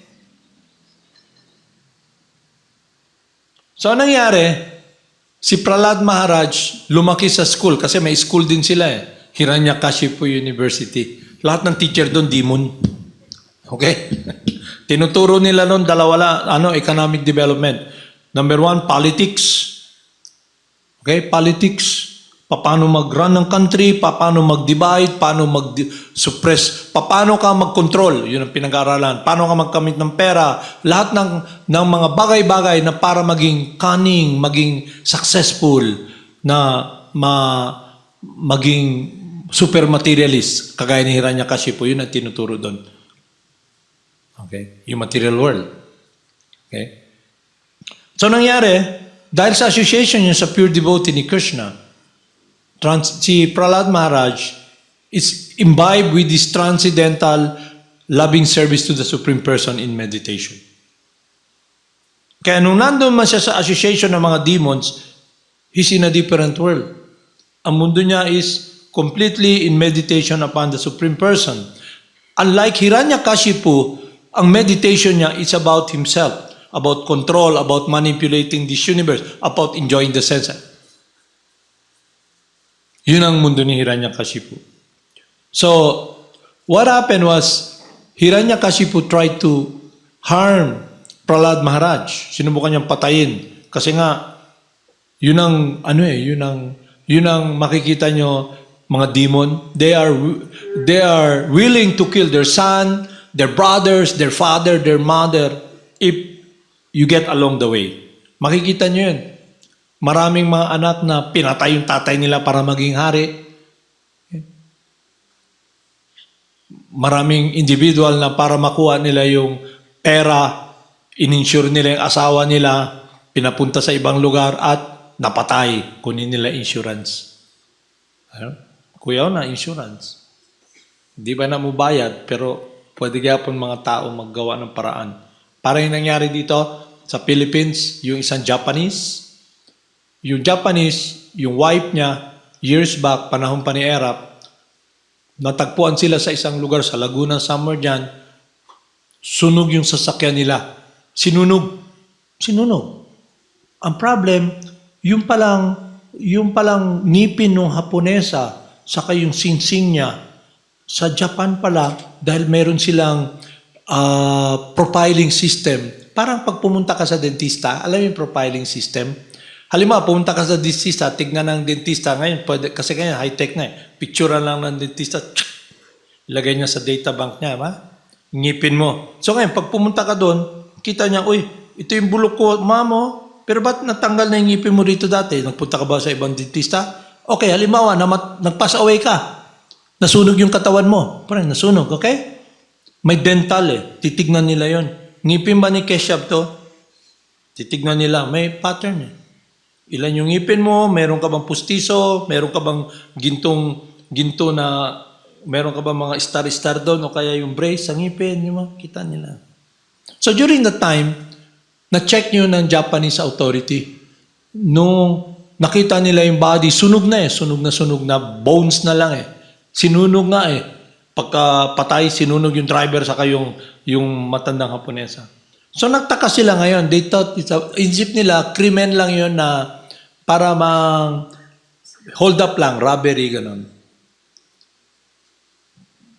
So, anong nangyari? Si Prahlad Maharaj lumaki sa school kasi may school din sila eh. Hiranyakashipu University. Lahat ng teacher doon, demon. Okay? Tinuturo nila noon economic development. Number 1, politics. Okay? Politics. Paano mag-run ng country, paano mag-divide, paano mag-suppress, paano ka mag-control. Yun ang pinag-aaralan. Paano ka magkamit ng pera. Lahat ng mga bagay-bagay na para maging cunning, maging successful, na maging super materialist, kagaya ni Hiranyakashipu, yun ang tinuturo doon. Okay? Yung material world. Okay? So, nangyari, dahil sa association niya sa pure devotee ni Krishna, si Prahlad Maharaj is imbibed with this transcendental loving service to the Supreme Person in meditation. Kaya nung nandun man siya sa association ng mga demons, he's in a different world. Ang mundo niya is completely in meditation upon the Supreme Person. Unlike Hiranyakashipu, ang meditation niya is about himself, about control, about manipulating this universe, about enjoying the senses. Yun ang mundo ni Hiranyakashipu. So, what happened was, Hiranyakashipu tried to harm Prahlad Maharaj. Sinubukan niyang patayin. Kasi nga, yun ang makikita nyo, mga demon. They are willing to kill their son, their brothers, their father, their mother, if you get along the way. Makikita nyo yun. Maraming mga anak na pinatay yung tatay nila para maging hari. Maraming individual na para makuha nila yung pera, in-insure nila yung asawa nila, pinapunta sa ibang lugar at napatay, kunin nila insurance. Kuya na insurance. Hindi ba na mo bayad, pero pwede gyapon mga tao maggawa ng paraan. Para yung nangyari dito sa Philippines, yung isang Japanese, yung wife niya, years back, panahon pa ni Erap, natagpuan sila sa isang lugar sa Laguna, somewhere dyan, sunog yung sasakyan nila. Sinunog. Ang problem, yung palang ngipin ng Haponesa, saka yung singsing niya, sa Japan pala, dahil meron silang profiling system. Parang pag pumunta ka sa dentista, alam yung profiling system? Halimbawa, pumunta ka sa dentista, tignan ng dentista ngayon, kasi ngayon high-tech na eh. Picturean lang ng dentista, ilagay niya sa data bank niya, ngipin mo. So ngayon, pag pumunta ka doon, kita niya, uy, ito yung bulok ko, mamo, pero ba't natanggal na yung ngipin mo rito dati? Nagpunta ka ba sa ibang dentista? Okay, halimbawa, nag-pass away ka, nasunog yung katawan mo. Parang nasunog, okay? May dental titignan nila yon. Ngipin ba ni Keshav to? Titignan nila, may pattern Ilan yung ngipin mo, meron ka bang pustiso, meron ka bang ginto na, meron ka bang mga star-star doon, o kaya yung brace sa ngipin, yung makita nila. So during that time, na-check nyo ng Japanese authority. Nung nakita nila yung body, sunog na, bones na lang Sinunog nga Pagka patay, sinunog yung driver saka yung matandang Haponesa. So nagtaka sila ngayon. They thought, isip nila, krimen lang yun na para hold up lang, robbery, ganun.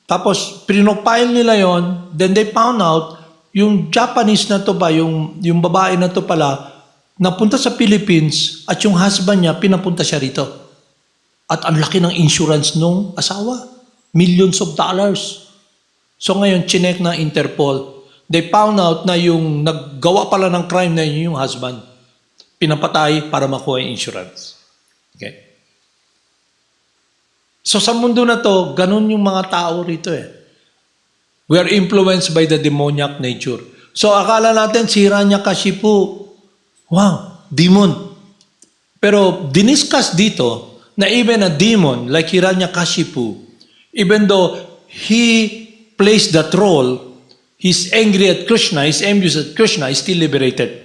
Tapos, pinopile nila yon, then they found out, yung Japanese na to ba, yung babae na to pala, napunta sa Philippines at yung husband niya, pinapunta siya rito. At ang laki ng insurance nung asawa. Millions of dollars. So ngayon, chinek na Interpol. They found out na yung naggawa pala ng crime na yung husband. Pinapatay para makuha yung insurance. Okay? So sa mundo na to, ganun yung mga tao rito We are influenced by the demoniac nature. So akala natin si Hiranyakashipu, wow, demon. Pero diniscuss dito na even a demon like Hiranyakashipu, even though he plays that role, he's angry at Krishna, he's envious at Krishna, he's still liberated.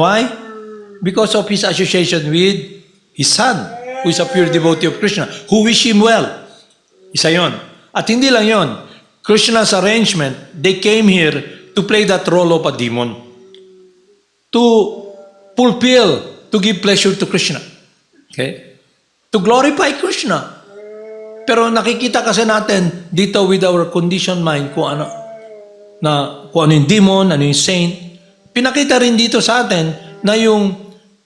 Why? because of his association with his son, who is a pure devotee of Krishna, who wish him well. Isa yon. At hindi lang yon. Krishna's arrangement, they came here to play that role of a demon. To fulfill, to give pleasure to Krishna. Okay? To glorify Krishna. Pero nakikita kasi natin dito with our conditioned mind kung ano yung demon, ano yung saint. Pinakita rin dito sa atin na yung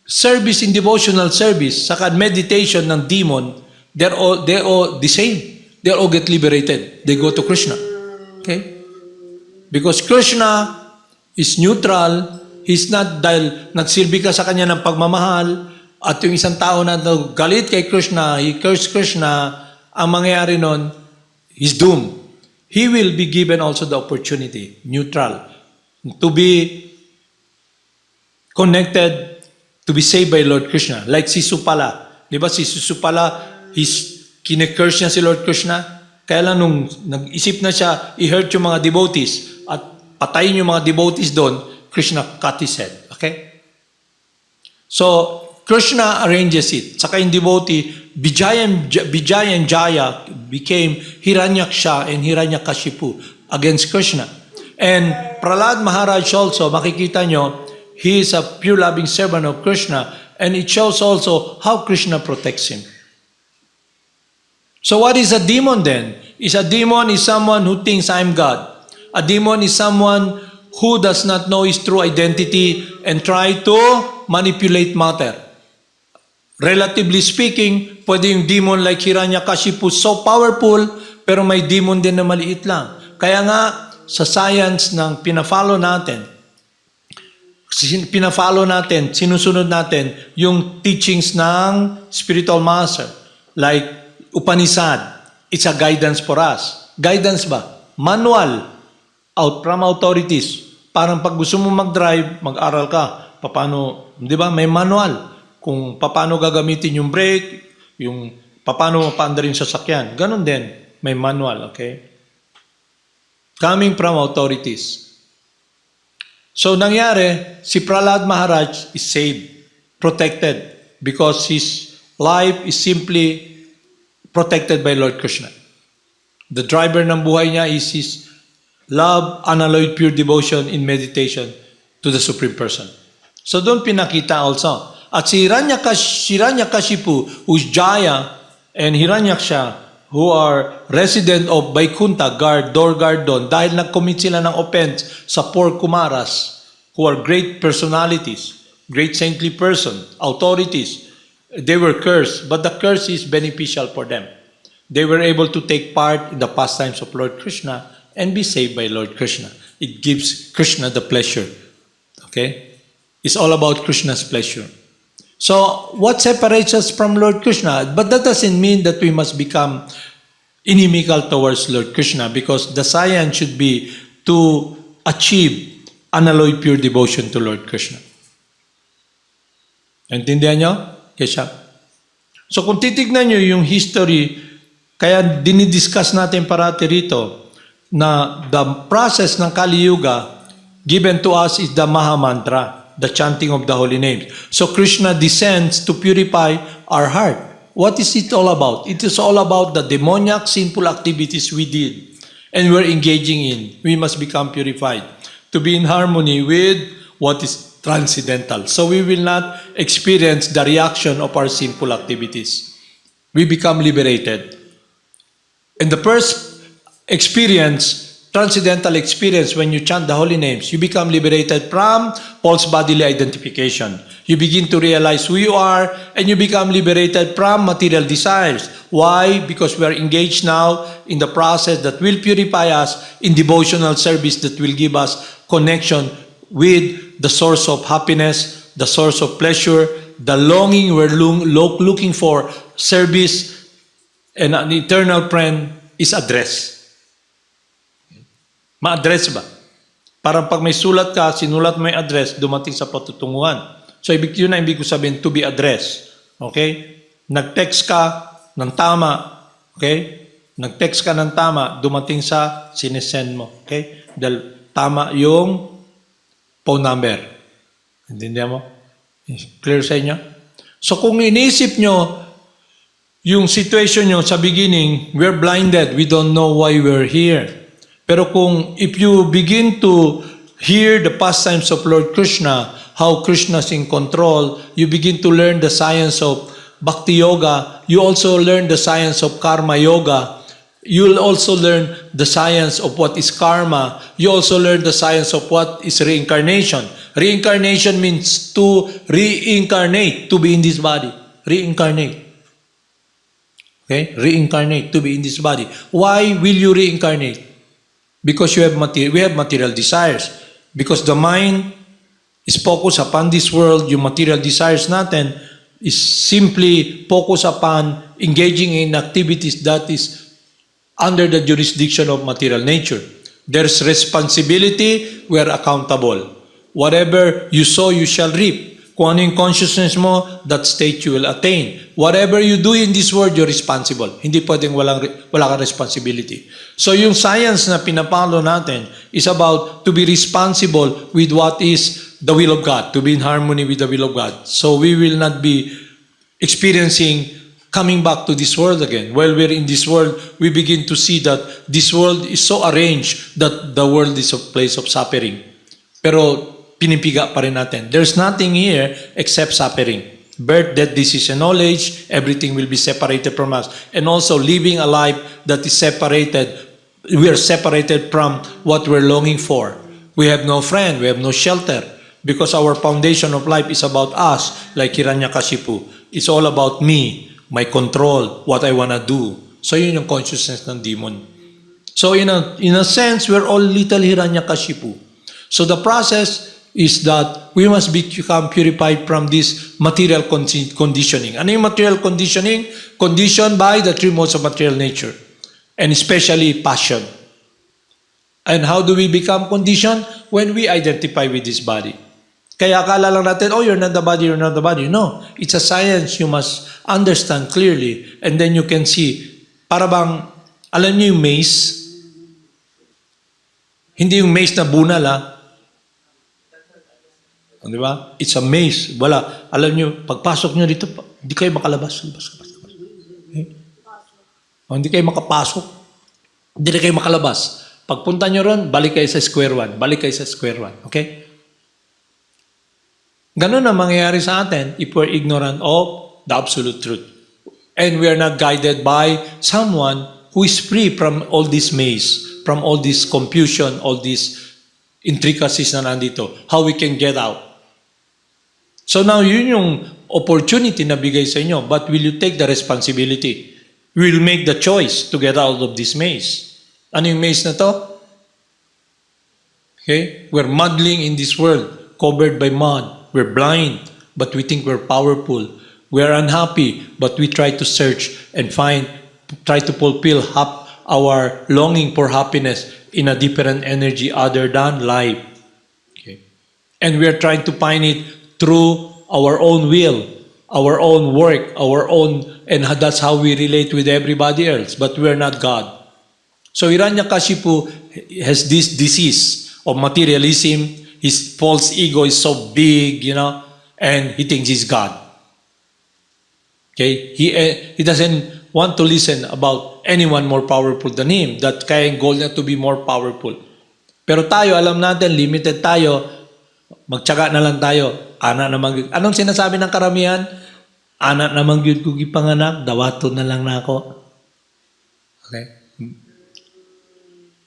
service in devotional service saka meditation ng demon, they're all the same. They all get liberated. They go to Krishna. Okay? Because Krishna is neutral. He's not dahil nagsilbi ka sa kanya ng pagmamahal at yung isang tao na galit kay Krishna, he cursed Krishna, ang mangyayari nun, he's doomed. He will be given also the opportunity, neutral, to be connected, to be saved by Lord Krishna. Like si Supala. Di ba si Supala, kine-curse niya si Lord Krishna. Kaya lang nung nag-isip na siya, i-hurt yung mga devotees at patayin yung mga devotees doon, Krishna cut his head. Okay? So, Krishna arranges it. Saka yung devotee, Vijaya and Jaya became Hiranyaksha and Hiranyakashipu against Krishna. And Prahlad Maharaj also, makikita nyo, he is a pure loving servant of Krishna, and it shows also how Krishna protects him. So what is a demon then? A demon is someone who thinks I'm God. A demon is someone who does not know his true identity and try to manipulate matter. Relatively speaking, pwede yung demon like Hiranyakashipu so powerful, pero may demon din na maliit lang. Kaya nga, sa science ng pinafollow natin, sinusunod natin yung teachings ng spiritual master. Like Upanishad, it's a guidance for us. Guidance ba? Manual. Out from authorities. Parang pag gusto mo mag-drive, mag-aral ka. Paano, di ba? May manual. Kung paano gagamitin yung brake, yung paano mapaandarin sa sasakyan. Ganon din. May manual, okay? Coming from authorities. So, nangyari, si Prahlad Maharaj is saved, protected, because his life is simply protected by Lord Krishna. The driver ng buhay niya is his love, unalloyed pure devotion in meditation to the Supreme Person. So, doon pinakita also. At si Hiranyakashipu, who's Jaya, and Hiranyaksha, who are resident of Vaikuntha, door guard doon, dahil nag-commit sila ng offense sa poor Kumaras, who are great personalities, great saintly person, authorities. They were cursed, but the curse is beneficial for them. They were able to take part in the pastimes of Lord Krishna and be saved by Lord Krishna. It gives Krishna the pleasure. Okay? It's all about Krishna's pleasure. So, what separates us from Lord Krishna? But that doesn't mean that we must become inimical towards Lord Krishna, because the science should be to achieve unalloyed pure devotion to Lord Krishna. Intindihan nyo? Kesha? So, kung titignan nyo yung history, kaya dinidiscuss natin parati rito, na the process ng Kali Yuga given to us is the Maha Mantra, the chanting of the holy names. So Krishna descends to purify our heart. What is it all about? It is all about the demoniac sinful activities we did and we're engaging in. We must become purified to be in harmony with what is transcendental. So we will not experience the reaction of our sinful activities. We become liberated. And the first experience, transcendental experience, when you chant the holy names, you become liberated from false bodily identification. You begin to realize who you are, and you become liberated from material desires. Why? Because we are engaged now in the process that will purify us in devotional service that will give us connection with the source of happiness, the source of pleasure, the longing we're looking for, service, and an eternal friend is address. Ma-address ba? Parang pag may sulat ka, sinulat mo yung address, dumating sa patutunguhan. So, yun na ibig ko sabihin, to be addressed. Okay? Nag-text ka ng tama. Okay? Nag-text ka ng tama, dumating sa sinesend mo. Okay? Dahil tama yung phone number. Intindihan mo? Clear sa inyo? So kung iniisip nyo, yung situation nyo sa beginning, we're blinded. We don't know why we're here. Pero kung if you begin to hear the pastimes of Lord Krishna, how Krishna is in control, you begin to learn the science of Bhakti Yoga, you also learn the science of Karma Yoga, you'll also learn the science of what is karma, you also learn the science of what is reincarnation. Reincarnation means to reincarnate, to be in this body. Reincarnate. Okay? Reincarnate, to be in this body. Why will you reincarnate? Because we have material desires. Because the mind is focused upon this world, yung material desires natin is simply focused upon engaging in activities that is under the jurisdiction of material nature. There's responsibility, we are accountable. Whatever you sow, you shall reap. Kung ano yung consciousness mo, that state you will attain. Whatever you do in this world, you're responsible. Hindi pwedeng wala kang responsibility. So yung science na pinapalo natin is about to be responsible with what is the will of God, to be in harmony with the will of God. So we will not be experiencing coming back to this world again. While we're in this world, we begin to see that this world is so arranged that the world is a place of suffering. Pero pinipiga pa rin natin. There's nothing here except suffering. Birth, death, disease, and knowledge, everything will be separated from us. And also living a life that is separated. We are separated from what we're longing for. We have no friend, we have no shelter. Because our foundation of life is about us, like Hiranyakashipu. It's all about me, my control, what I wanna do. So yun yung consciousness ng demon. So in a sense, we're all little Hiranyakashipu. So the process is that we must become purified from this material conditioning. Ano yung material conditioning? Conditioned by the three modes of material nature. And especially passion. And how do we become conditioned? When we identify with this body. Kaya akala lang natin, oh, you're not the body, you're not the body. No, it's a science you must understand clearly. And then you can see, para bang, alam niyo yung maze? Hindi yung maze na bunal, ha? Di ba? It's a maze. Wala. Alam niyo, pagpasok niyo dito, hindi kayo makalabas. Okay? Hindi kayo makapasok. Hindi na kayo makalabas. Pagpunta niyo ron, balik kayo sa square one. Balik kayo sa square one. Okay? Ganun ang mangyayari sa atin if we're ignorant of the absolute truth. And we are not guided by someone who is free from all this maze, from all this confusion, all these intricacies na nandito. How we can get out. So now, yun yung opportunity na bigay sa inyo. But will you take the responsibility? We will make the choice to get out of this maze. Ano yung maze na to? Okay? We're muddling in this world, covered by mud. We're blind, but we think we're powerful. We're unhappy, but we try to search and try to fulfill our longing for happiness in a different energy other than life. Okay? And we're trying to find it through our own will, our own work, and that's how we relate with everybody else, but we're not God. So Hiranyakashipu has this disease of materialism. His false ego is so big, and he thinks he's God. Okay? He doesn't want to listen about anyone more powerful than him, that kaya yung goal niya to be more powerful. Pero tayo, alam natin, limited tayo, magtyaga na lang tayo. Anong sinasabi ng karamihan? Anak naman yun kugi panganak, dawato na lang na ako. Okay?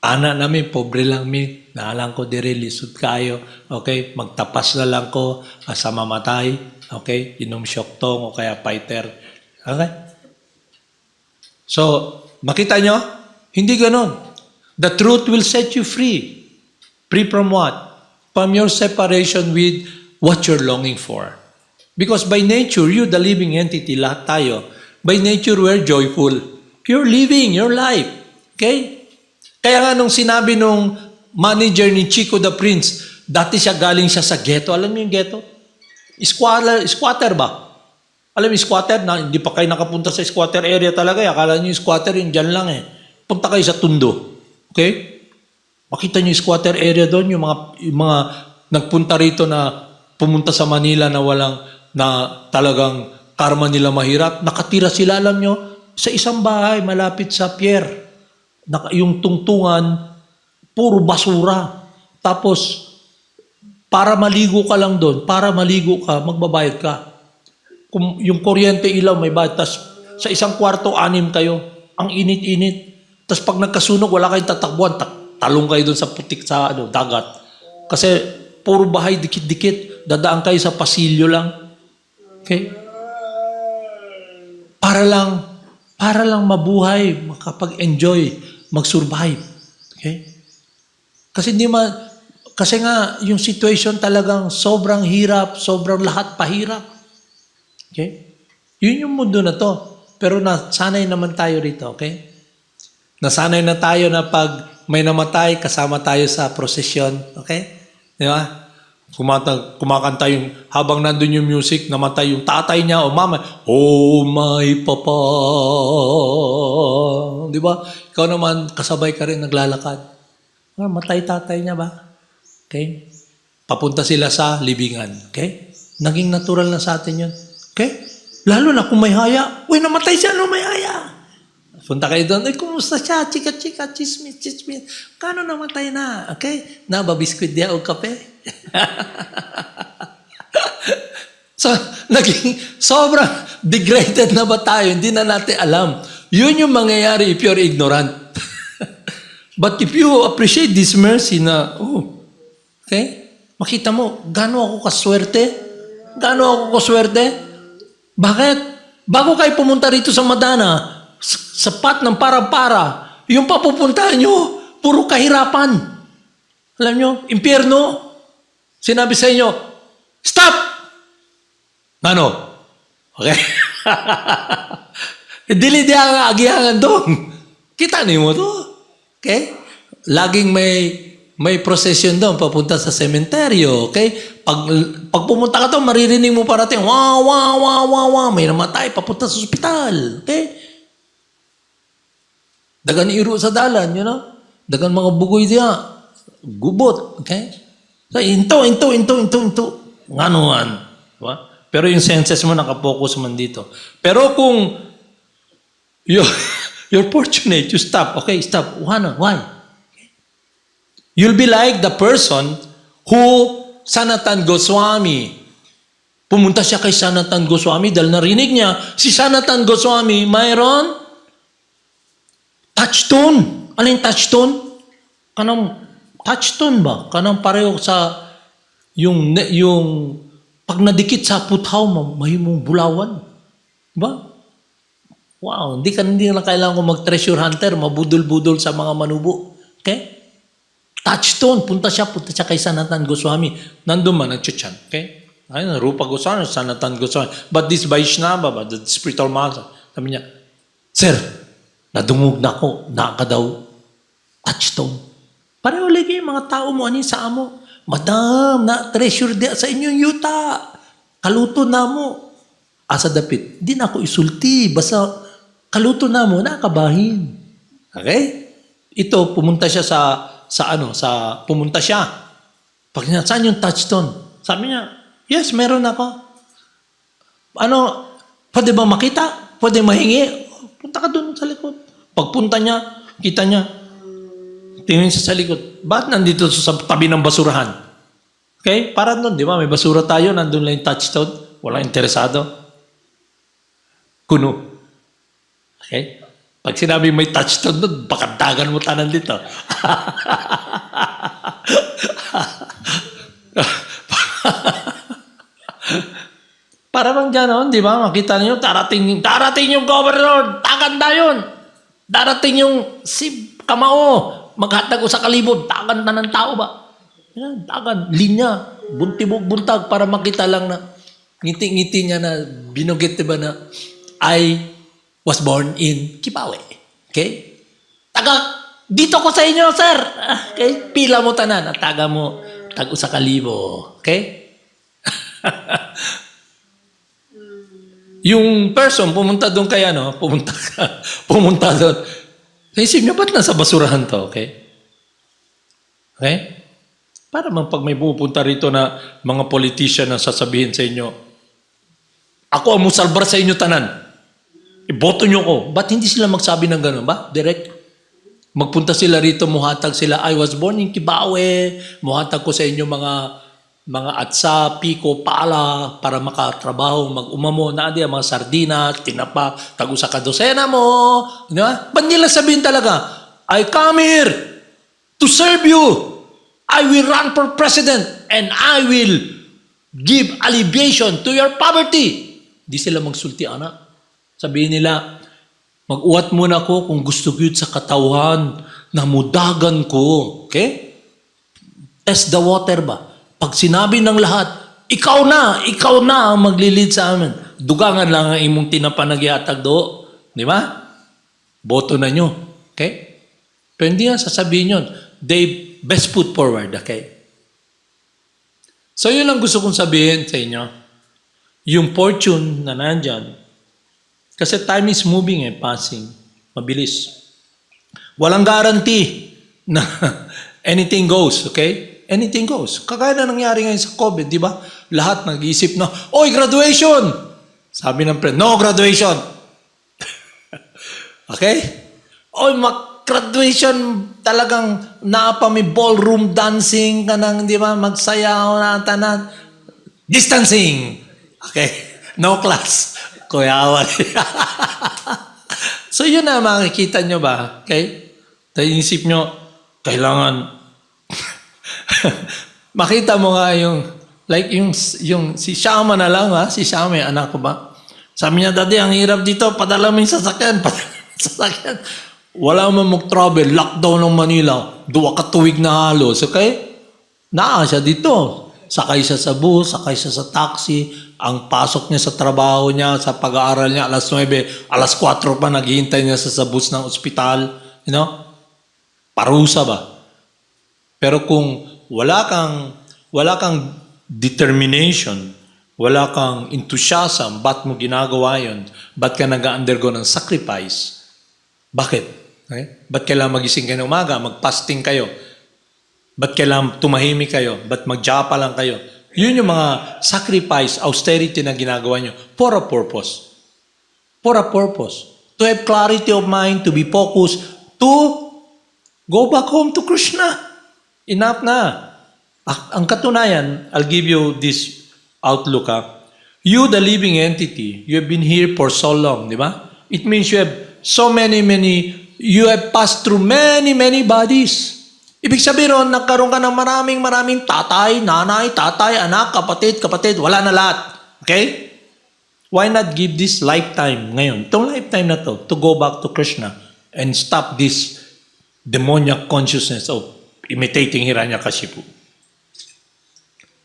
Anak namin, pobre lang mi, naalang ko dire, lisod kayo. Okay? Magtapas na lang ko, sa mamatay. Okay? Inom syoktong o kaya fighter. Okay? So, makita nyo? Hindi ganon. The truth will set you free. Free from what? From your separation with what you're longing for. Because by nature, you, the living entity, lahat tayo, by nature, we're joyful. You're living your life. Okay? Kaya nga nung sinabi nung manager ni Chico the Prince, dati galing siya sa ghetto. Alam niyo yung ghetto? Squatter ba? Alam mo yung squatter na hindi pa kayo nakapunta sa squatter area talaga. Akala niyo yung squatter yung dyan lang eh. Punta kayo sa Tondo. Okay? Makita niyo yung squatter area doon, yung mga nagpunta rito na pumunta sa Manila na na talagang karma nila mahirap. Nakatira sila, alam nyo, sa isang bahay malapit sa pier. Yung tungtungan, puro basura. Tapos, para maligo ka lang doon, para maligo ka, magbabayad ka. Kung yung kuryente ilaw may bayad, tas sa isang kwarto, 6 kayo. Ang init-init. Tas pag nagkasunog, wala kayong tatakbuhan, talong kayo doon sa putik sa dagat. Kasi puro bahay, dikit-dikit. Dadaan kayo sa pasilyo lang. Okay? Para lang mabuhay, makapag-enjoy, mag-survive. Okay? Kasi nga, yung situation talagang sobrang hirap, sobrang lahat pahirap. Okay? Yun yung mundo na to. Pero nasanay naman tayo rito, okay? Nasanay na tayo na pag may namatay, kasama tayo sa prosesyon, okay? Di ba? Kumakanta yung, habang nandun yung music, namatay yung tatay niya o mama, oh my papa. Di ba? Ikaw naman, kasabay ka rin, naglalakad. Matay tatay niya ba? Okay? Papunta sila sa libingan. Okay? Naging natural na sa atin yun. Okay? Lalo na kung may haya. Uy, namatay siya, no, may haya. Punta kayo doon, ay, kumusta siya? Chika-chika, chismis. Kano namatay na? Okay? Nababiskwit dia o kape? So, naging sobrang degraded na ba tayo? Hindi na natin alam. Yun yung mangyayari if you're ignorant. But if you appreciate this mercy na, okay? Makita mo, gaano ako kaswerte? Bakit? Bago kayo pumunta rito sa Madana, sapat ng para-para, yung papupuntahan nyo, puro kahirapan. Alam nyo, impyerno. Sinabi sa inyo, stop! Ano? Okay? Dili di ang agihangan doon. Kita niyo mo to. Okay? Laging may procession doon, papunta sa sementeryo. Okay? Pag pumunta ka doon, maririnig mo parating, wow, may namatay, papunta sa ospital. Okay? Dagan iro sa dalan, you know? Dagan mga bugoy diya. Gubot. Okay? So, into. Nganuan. Diba? Pero yung senses mo, nakapokus man dito. Pero kung you're fortunate, you stop. Okay, stop. Why? You'll be like the person who Sanatan Goswami. Pumunta siya kay Sanatan Goswami dahil narinig niya, si Sanatan Goswami mayroon touchstone. Ano yung touchstone? Kanang touchstone ba? Kanang pareho sa yung pag nadikit sa puthaw, mahimong bulawan. Diba? Wow, hindi na kailangan ko mag-treasure hunter, mabudol-budol sa mga manubo. Okay? Touchstone, punta siya kay Sanatan Goswami. Nandun man, nagchuchan. Okay? Ayun, Rupa Goswami, Sanatan Goswami. But this Vaishnava, the spiritual master, sabi niya, Sir, nadungog na ako, naka daw, touchstone. Pareho lagi yung mga tao mo, sa amo. Madam, na-treasure di sa inyong yuta. Kaluto na mo. Asa dapit, di na ako isulti. Basta kaluto na mo, nakabahin. Okay? Ito, pumunta siya pumunta siya. Pag niya, saan yung touchstone? Sabi niya, yes, meron ako. Pwede ba makita? Pwede mahingi? Punta ka doon sa likod. Pagpunta niya, kita niya, tingin siya sa likod. Ba't nandito sa tabi ng basurahan? Okay? Para doon, di ba? May basura tayo, nandun lang yung touchstone. Walang interesado. Kuno. Okay? Pag sinabi may touchstone doon, baka dagan mo tanan dito. Para bang gano'n, di ba? Makita niyo, darating yung governor, taganda yun. Darating yung si Kamao, maghatag ko sa kalibod, tagan na ng tao ba? Yan, tagan, linya, buntag para makita lang na ngiti-ngiti niya na binugit, diba na I was born in Kipawe. Okay? Dito ko sa inyo, sir. Okay? Pila mo tanan, at taga mo, tago sa kalibo. Okay? Yung person, pumunta doon kaya, pumunta doon. Naisip niyo, ba't nasa basurahan to? Okay? Okay? Para pag may pupunta rito na mga politician na sasabihin sa inyo, Ako ang musalbar sa inyo tanan. Iboto nyo ko. Ba't hindi sila magsabi ng gano'n ba? Direct. Magpunta sila rito, muhatag sila, I was born in Kibawe, muhatag ko sa inyo mga atsa, piko, pala, para makatrabaho, mag-umamo, na diya, mga sardina, tinapa, tagusa ka dosena mo. Di ba? Ba't nila sabihin talaga, I come here to serve you. I will run for president and I will give alleviation to your poverty. Di sila magsulti, anak. Sabihin nila, mag-uwat muna ko kung gusto ko yun sa katawan na mudagan ko. Okay? Test the water ba? Pag sinabi ng lahat, ikaw na ang maglilid sa amin. Dugangan lang ang imong tinapanagiatag do. Di ba? Boto na nyo. Okay? Pero hindi nga sasabihin yun. They best put forward. Okay? So yun lang gusto kong sabihin sa inyo. Yung fortune na nandyan, kasi time is moving passing. Mabilis. Walang guarantee na anything goes, okay? Anything goes. Kagaya na nangyari ngayon sa COVID, di ba? Lahat nag-iisip na, oy, graduation! Sabi ng friend, no graduation. Okay? Oy, graduation, talagang naapa may ballroom dancing ka nang, di ba? Magsayaw na tanan. Distancing. Okay? No class. Kuyawan. So yun na, makikita nyo ba? Okay? Isip nyo, kailangan makita mo nga yung like yung si Shama na lang si Shama, anak ko ba? Sabi niya, Daddy, ang hirap dito, padala mo yung sasakyan. Wala man mag-travel, lockdown ng Manila, 2 katuwig na halos, okay? Naa siya dito. Sakay siya sa bus, sakay siya sa taxi, ang pasok niya sa trabaho niya, sa pag-aaral niya, alas 9, alas 4 pa, naghihintay niya sa bus ng ospital. You know? Parusa ba? Pero kung wala kang determination, wala kang enthusiasm, ba't mo ginagawa yun? Ba't ka nag-undergo ng sacrifice? Bakit? Okay? Ba't kailangan magising kayo ng umaga, mag-fasting kayo? Ba't kailangan tumahimik kayo? Ba't mag-japa lang kayo? Yun yung mga sacrifice, austerity na ginagawa nyo for a purpose. For a purpose. To have clarity of mind, to be focused, to go back home to Krishna. Enough na. Ang katunayan, I'll give you this outlook. You, the living entity, you have been here for so long, di ba? It means you have so many, you have passed through many bodies. Ibig sabihin ron, nagkaroon ka ng maraming tatay, nanay, tatay, anak, kapatid, wala na lahat. Okay? Why not give this lifetime ngayon, itong lifetime na to go back to Krishna and stop this demoniac consciousness of imitating Hiranyakashipu.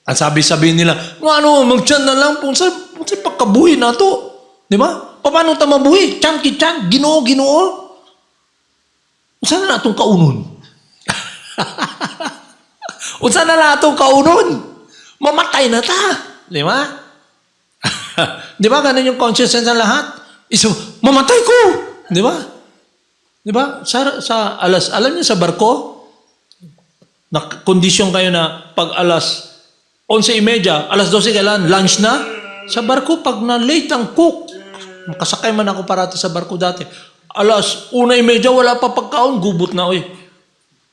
Ang sabi-sabihin nila, mag-tiyan na lang, kung sa pagkabuhi na to. Di ba? Paano tayo mabuhi? Tiyan, ginoo. Saan na itong kaunon? Unsa na natong kaunon? Mamatay na ta. Di ba? Di ba ganun yung consciousness ng lahat? Mamatay ko. Di ba? Di ba? Alam niyo sa barko, kondisyon kayo na pag alas 11:30, alas 12 kailan, lunch na. Sa barko, pag na-late ang cook, makasakay man ako parati sa barko dati, alas 1:30, wala pa pagkaon, gubot na,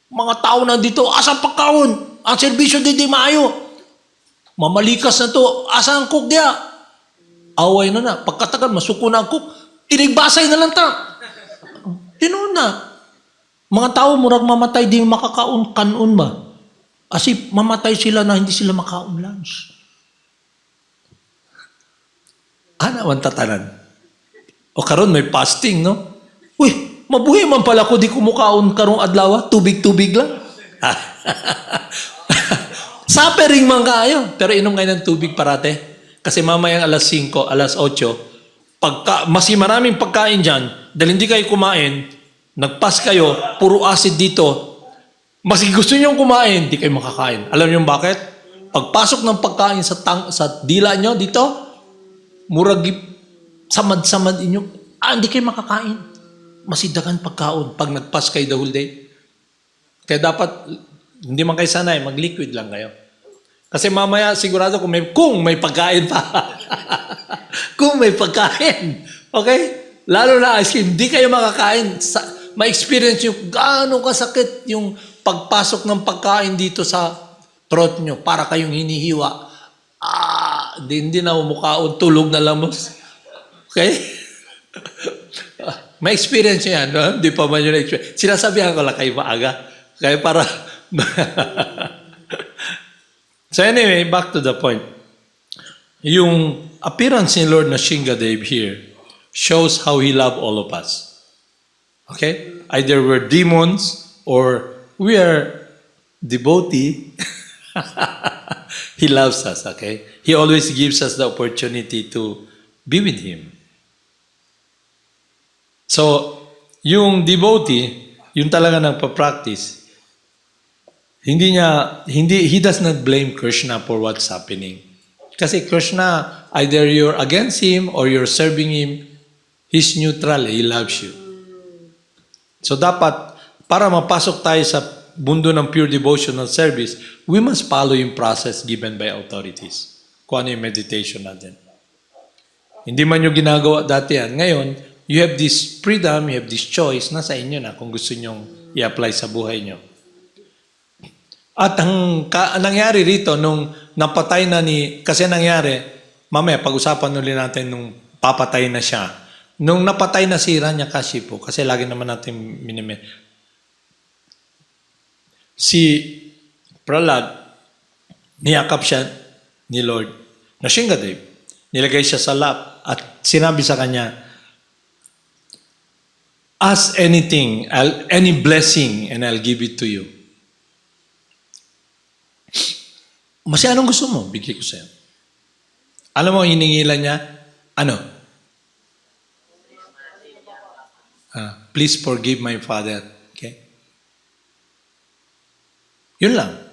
mga tao na dito, asang pagkaon? Ang serbisyo di maayo. Mamalikas na to, asa ang cook diya? Away na. Pagkatagal, masuko na ang cook, tinigbasay na lang ta. Tinoon na. Mga tao, murag mamatay, di makakaon, kanon ba? Asi mamatay sila na hindi sila makaon lunch. Anawan tatanan. O karon may fasting, no? Uy, mabuhi man pala ko di kumukaon karong adlaw, tubig-tubig lang. Suffering man kayo, pero inom kayo ng tubig parate. Kasi mamayang alas 5, alas 8, mas maraming pagkain dyan, dahil hindi kayo kumain, nagpas kayo, puro acid dito, mas gusto nyo kumain, di kayo makakain. Alam nyo bakit? Pagpasok ng pagkain sa dila nyo dito, murag samad-samad inyo, hindi kayo makakain. Masidagan pagkaon pag nagpas kayo the whole day. Kaya dapat, hindi man kayo sanay, mag-liquid lang kayo. Kasi mamaya sigurado kung may pagkain pa. Kung may pagkain. Okay? Lalo na ice cream, hindi kayo makakain. Ma-experience yung gaano kasakit yung pagpasok ng pagkain dito sa throat nyo para kayong hinihiwa. Hindi na mukhaon, tulog na lamos. Okay? May experience nyo yan, no? Hindi pa man yun experience. Sinasabihan ko lang kayo maaga. Kaya para... So anyway, back to the point. Yung appearance ni Lord Nashingadev here shows how He loved all of us. Okay? Either we're demons or we are devotee. He loves us, okay? He always gives us the opportunity to be with Him. So, yung devotee, yung talaga nagpa-practice, he does not blame Krishna for what's happening. Kasi Krishna, either you're against Him or you're serving Him, He's neutral, He loves you. So dapat, para mapasok tayo sa mundo ng pure devotional service, we must follow yung process given by authorities. Kung ano yung meditation natin. Hindi man yung ginagawa dati yan. Ngayon, you have this freedom, you have this choice, nasa inyo na kung gusto nyong i-apply sa buhay nyo. At ang nangyari rito, nung napatay na kasi nangyari, mamaya pag-usapan ulit natin nung papatay na siya. Nung napatay na si Hiranyakashipu, kasi lagi naman natin si Prahlad, niyakap siya ni Lord Nashingadev. Nilagay siya sa lap at sinabi sa kanya, ask anything, any blessing, and I'll give it to you. Anong gusto mo? Bigay ko sa'yo. Alam mo, hiningilan niya, ano? Please forgive my father. Okay? Yun lang.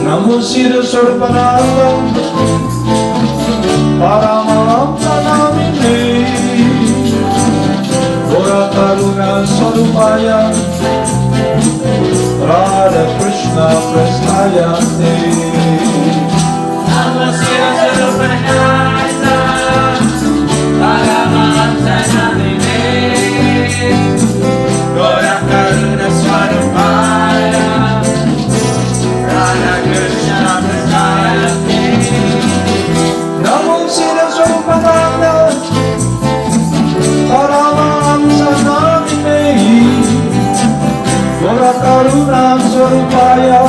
Namo Sira Sarpananda Paramahanta Namine Gora Karuna Sarupaya Radha Krishna Prasnayate Namo Sira Sarpananda Paramahanta Namine Gora Karuna Sarupaya Radha Krishna Prasnayate Namo Sira Sarpananda Paramahanta Namine Gora Karuna Sarupaya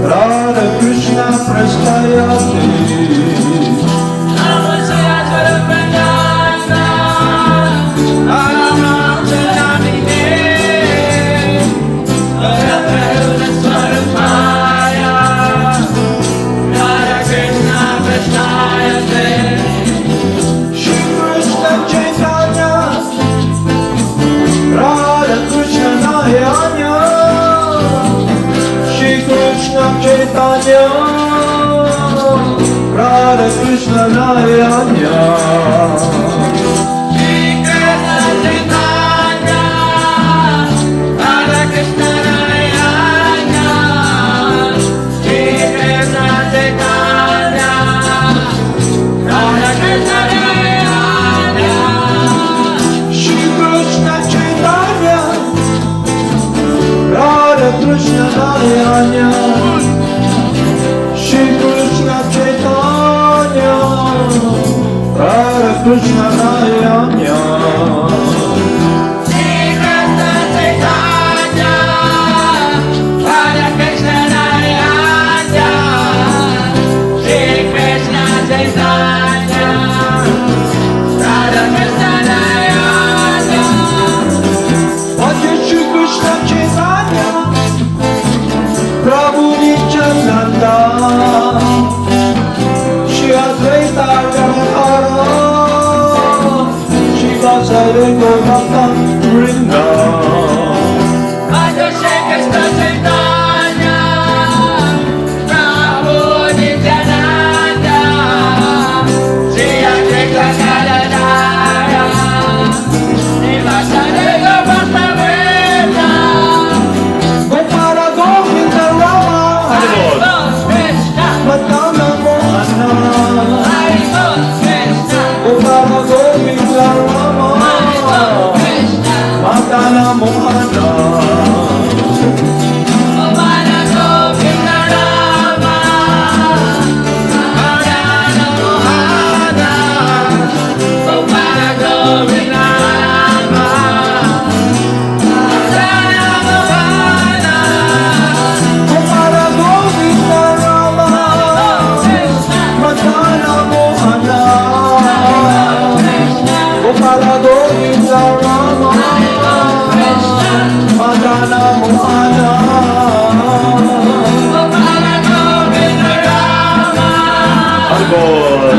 Radha Krishna Prasnayate Namo Sira Sarpananda Paramahanta Namine Gora Karuna Sarupaya Radha Krishna Prasnayate Shri Krishna Chaitanya Radha Krishna Nayanya Shri Krishna Chaitanya Radha Krishna Nayanya Shri Krishna Chaitanya Radha Krishna Nayana Shri Krishna Chaitanya Radha Krishna Nayana Shri Krishna Chaitanya Radha Krishna Nayanya Shri Krishna Chaitanya Radha Krishna Nayanya Shri Krishna Chaitanya Radha Krishna Nayana Shri Krishna Chaitanya Radha Krishna Nayana Bhaja Shri Krishna Chaitanya Prabhu Nityananda Shri Advaita Gadadhara Shri Vasudeva Haribol.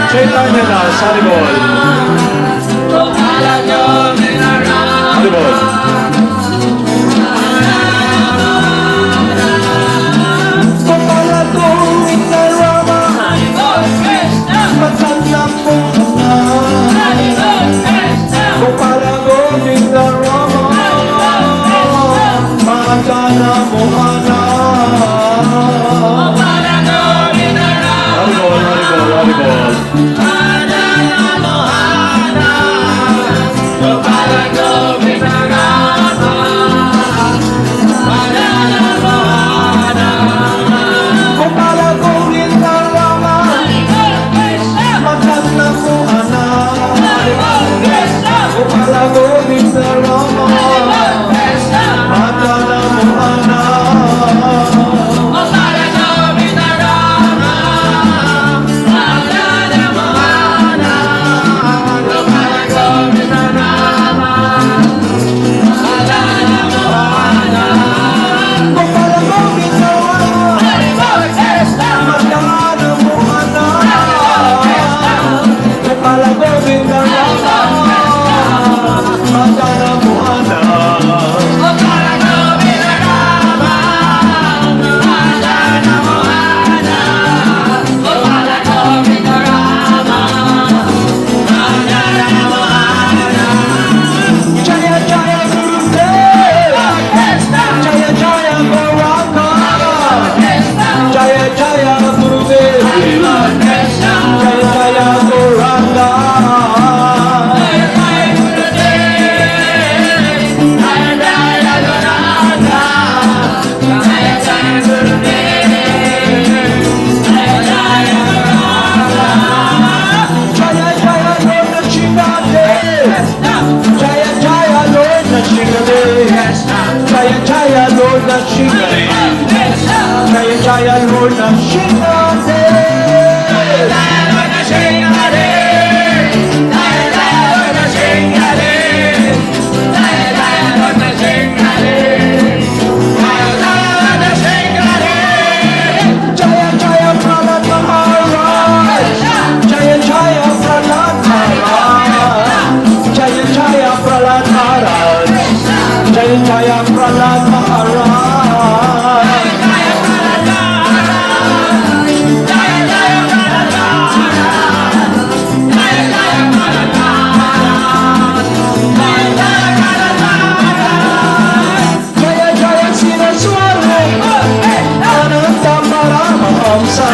Chaitanya Das, Haribol. Haribol. Gopala Govinda Rama, matanda mo na. Gopala Govinda Rama, matanda mo na. Haribol, Haribol, Haribol. Gopala Govinda Rama, matanda mo na. Gopala Govinda Rama, matanda mo na. Gopala Govinda Rama, matanda mo na. Gopala Govinda Rama, matanda mo na. Jaya Jaya Gurudev, Jaya Jaya Gauranga, Jaya Jaya Gurudev, Jaya Jaya Gauranga. Jaya Jaya Lord Nachingade, Jaya Jaya Lord Nachingade, Jaya Jaya Lord Nachingade, Jaya Jaya Lord Nachingade. Jaya Jaya Prahlad Maharaj, Jaya Jaya Prahlad Maharaj, Jaya Jaya Prahlad Maharaj, Jaya Jaya Prahlad Maharaj. Jaya Jaya Siraswami, Ananta Paramahamsa,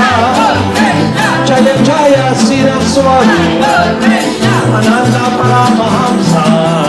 Jaya Jaya Siraswami, Ananta Paramahamsa.